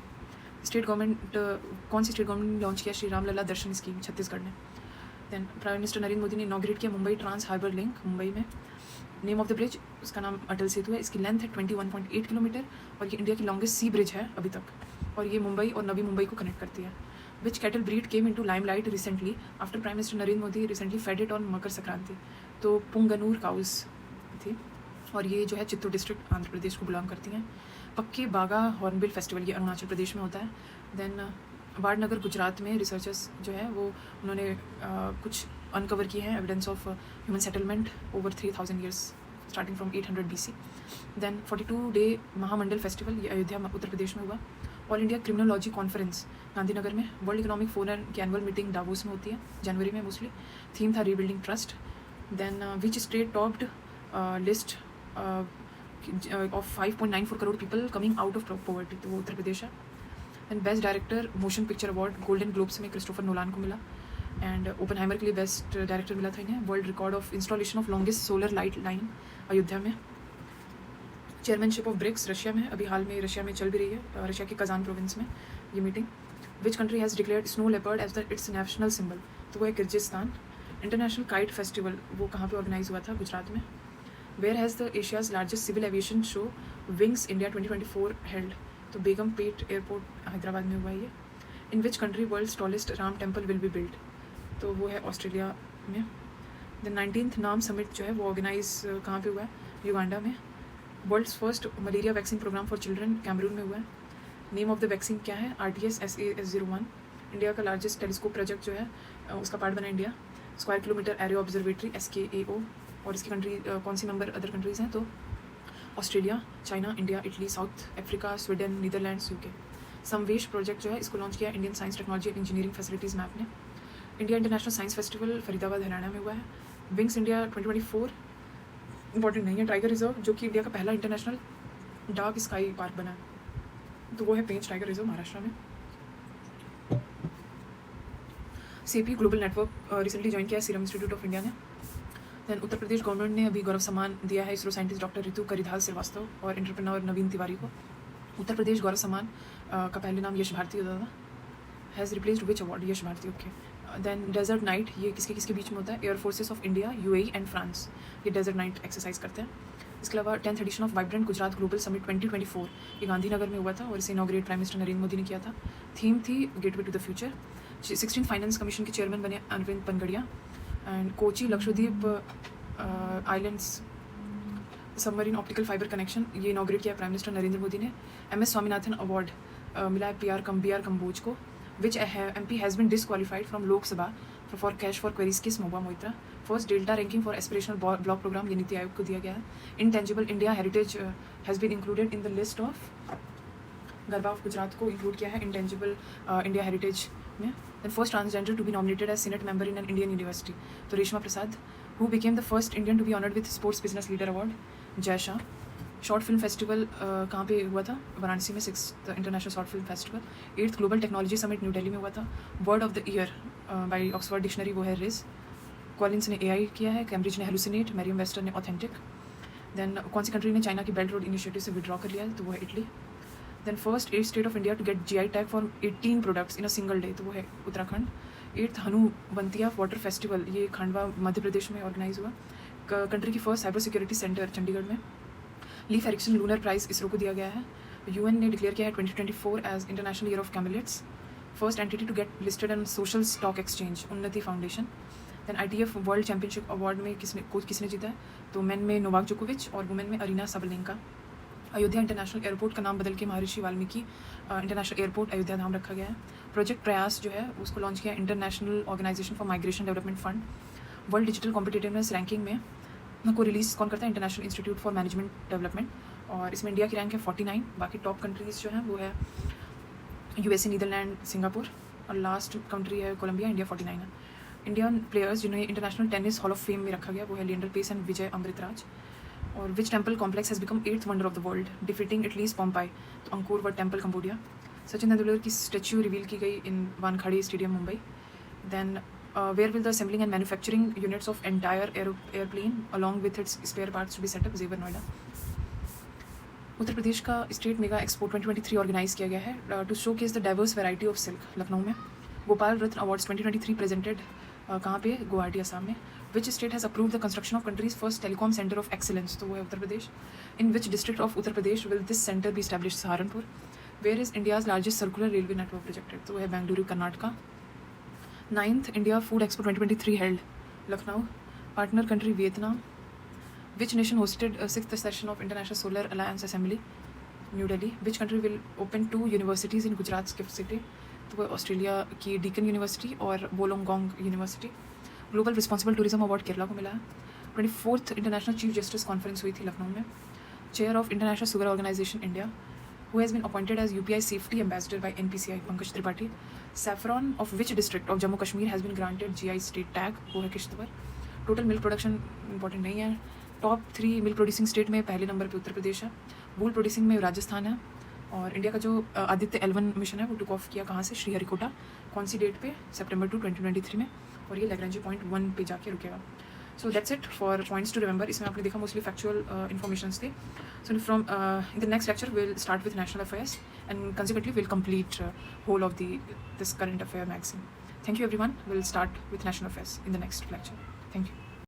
स्टेट गवर्नमेंट कौन सी स्टेट गवर्नमेंट ने लॉन्च किया? श्री राम लला दर्शन स्कीम छत्तीसगढ़ ने. Then prime minister Narendra Modi ने इनॉग्रेट किया Mumbai trans harbour link Mumbai में. नेम ऑफ द ब्रिज, उसका नाम अटल सेतु है. इसकी लेंथ है 21.8 किलोमीटर और ये इंडिया की लॉन्गेस्ट सी ब्रिज है अभी तक, और ये मुंबई और नवी मुंबई को कनेक्ट करती है. Which cattle breed came into limelight recently after prime minister Narendra Modi recently fed it on Makar Sankranti. तो पुंगनूर काउस थी, और ये जो है चित्तूर डिस्ट्रिक्ट आंध्र प्रदेश को बिलोंग करती हैं. पक्के बागा हॉर्नबिल फेस्टिवल ये अरुणाचल प्रदेश में होता है. देन वाडनगर गुजरात में रिसर्चर्स जो है वो उन्होंने कुछ अनकवर किए हैं evidence of human settlement over 3000 years starting from 800 BC. Then 42 day Mahamandal festival ये अयोध्या उत्तर प्रदेश में हुआ. All India criminology conference Gandhinagar में. वर्ल्ड इकोनॉमिक फोरम की एनुअल मीटिंग डावोस में होती है जनवरी में मोस्टली. थीम था rebuilding trust. Then which state topped list of 5.94 crore people coming out of poverty? तो वो उत्तर प्रदेश है. And best director motion picture award golden globes में क्रिस्टोफर नोलान को मिला. एंड ओपनहाइमर के लिए बेस्ट डायरेक्टर मिला था इन्हें. World record of installation of longest solar light line Ayodhya में. चेयरमैनशिप ऑफ ब्रिक्स रशिया में, अभी हाल में रशिया में चल भी रही है, रशिया के कजान प्रोविंस में ये meeting. Which country has declared snow leopard as the its national symbol? तो वो है किर्गिस्तान. इंटरनेशनल काइट फेस्टिवल वो कहाँ पे ऑर्गेनाइज हुआ था? गुजरात में. Where has the Asia's largest civil aviation show wings India 2024 held? तो बेगमपेट एयरपोर्ट हैदराबाद में हुआ है ये. In which country world's tallest Ram temple will be build? तो वो है ऑस्ट्रेलिया में. द 19th नाम समिट जो है वो ऑर्गेनाइज कहाँ पे हुआ है? युगांडा में. World's first malaria vaccine programme for children Cameroon में हुआ है. नेम ऑफ द वैक्सीन क्या है? RTS-SAS-01. इंडिया का लार्जेस्ट टेलीस्कोप प्रोजेक्ट जो है उसका पार्ट बना India. Square kilometre area observatory SKAO. और इसकी कंट्री कौन सी मेंबर अदर कंट्रीज़ हैं? तो Australia, China, India, Italy, South Africa, Sweden, Netherlands, UK. Samavesh project जो है इसको लॉन्च किया Indian science technology and engineering facilities map ने. India international science festival Faridabad Haryana में हुआ है. विंग्स इंडिया 2024 इंपॉर्टेंट नहीं है. टाइगर रिजर्व जो कि इंडिया का पहला इंटरनेशनल डार्क स्काई पार्क बना है, तो वो है पेंच टाइगर रिजर्व महाराष्ट्र में. CP global network recently join किया है सीरम इंस्टीट्यूट ऑफ इंडिया ने. दैन उत्तर प्रदेश गवर्नमेंट ने अभी गौरव सम्मान दिया है इसरो साइंटिस्ट डॉक्टर ऋतु करिधाल श्रीवास्तव और एंटरप्रेन्योर नवीन तिवारी को. उत्तर प्रदेश गौरव सम्मान का पहले नाम यश भारती होता था. Has replaced which award? Yash Bharati. Okay. Then desert knight ये किसके बीच में होता है? Air forces of India, UAE and France ये डेजर्ट नाइट एक्सरसाइज करते हैं. इसके अलावा 10th edition of vibrant Gujarat global summit 2024 ये गांधीनगर में हुआ था और इसे inaugurate prime minister Narendra Modi ने किया था. थीम थी gateway to the future. 16th finance commission के चेयरमैन बने Arvind Panagariya. And Kochi Lakshadweep islands submarine optical fibre connection ये इनॉग्रेट किया प्राइम मिनिस्टर नरेंद्र मोदी ने. MS स्वामीनाथन अवार्ड मिला है BR कंबोज को. Which MP has been disqualified from Lok Sabha for cash for queries case Mahua Moitra. First delta ranking for aspirational block programme ये नीति आयोग को दिया गया है. Intangible India heritage has been included in the list of Garba of Gujarat को include किया है intangible India heritage में. Then first transgender to be nominated as senate member in an Indian university तो Reshma Prasad. Who became the first Indian to be honoured with sports business leader award? Jay Shah. Short film festival कहाँ पे हुआ था? वाराणसी में. 6th international short film festival. 8th global technology summit New Delhi में हुआ था. Word of the year by Oxford dictionary वो है रिज. कॉलिंस ने AI किया है. कैम्ब्रिज ने हेलुसिनेट. मैरियम वेस्टर ने ऑथेंटिक. देन कौन सी कंट्री ने चाइना की बेल्ट रोड इनिशिएटिव से विड्रॉ कर लिया है? तो वो है Italy. Then first 8th state of India to get GI tag for 18 products in a single day तो वो है Uttarakhand. 8th Hanuwantiya water festival ये खंडवा मध्य प्रदेश में ऑर्गेनाइज हुआ. कंट्री की first cyber security centre Chandigarh में. Leif Erikson lunar prize ISRO को दिया गया है. UN ने डिक्लेयर किया है 2024 as international year of camelids. First entity to get listed on social stock exchange Unnati foundation. Then ITF world championship award में किसने जीता है? तो मेन में नोवाक जोकोविच और वुमेन में Aryna Sabalenka. Ayodhya international airport का नाम बदल के महर्षि वाल्मीकि इंटरनेशनल एयरपोर्ट अयोध्या धाम रखा गया है. प्रोजेक्ट प्रयास जो है उसको लॉन्च किया international organisation for migration development fund. World digital competitiveness ranking में को रिलीज़ कौन करता है? International institute for management development. और इसमें इंडिया की रैंक है 49. बाकी टॉप कंट्रीज़ जो हैं वो है USA, नीदरलैंड, सिंगापुर और लास्ट कंट्री है कोलंबिया. इंडिया 49 है. इंडियन प्लेयर्स जिन्हें international tennis hall of fame में रखा गया वो है Leander Paes and Vijay Amritraj. और which temple complex has become 8th wonder of the world defeating Italy's Pompeii? तो Angkor Wat temple Cambodia. Sachin Tendulkar की स्टैच्यू रिवील की गई in Wankhede stadium Mumbai. Then Where will the assembling and manufacturing units of entire airplane along with its spare parts to be set up? Zevar, Noida. Uttar Pradesh का state mega expo 2023 organise किया गया है to showcase the diverse variety of silk Lucknow में. गोपाल रत्न awards 2023 presented कहाँ पे? गुवाहाटी, असम में. Which state has approve the construction of country's first telecom centre of excellence? तो वो है Uttar Pradesh. In which district of Uttar Pradesh will this centre be establish? Saharanpur. Where is India's largest circular railway network projected? तो वो है Bengaluru, Karnataka. 9th India food expo 2023 held Lucknow. Partner country Vietnam. Which nation hosted a 6th session of International Solar Alliance Assembly? New Delhi. Which country will open 2 universities in Gujarat's gift city? तो वो Australia की Deakin university और Wollongong university. Global responsible tourism award Kerala को मिला है. 24th international chief justice conference हुई थी लखनऊ में. Chair of international sugar organisation India, who has been appointed as UPI safety ambassador by NPCI, Pankaj Tripathi. Saffron of which district of Jammu Kashmir has been granted GI state tag? वो है Kishtwar. Total milk production important नहीं है. Top 3 milk producing state में पहले number पे उत्तर प्रदेश है. वूल producing में राजस्थान है. और इंडिया का जो आदित्य L1 मिशन है वो टुक ऑफ किया कहाँ से? श्रीहरिकोटा. कौन सी डेट पे? September 2, 2023 में. और ये लैग्रेंजी पॉइंट 1 पे जाके रुकेगा. So that's it for points to remember. इसमें आपने देखा मोस्टली फैक्चुअल इन्फॉर्मेशंस थे. So from in the next lecture will start with national affairs and consequently will complete whole of this current affair magazine. Thank you everyone. We'll start with national affairs in the next lecture. Thank you.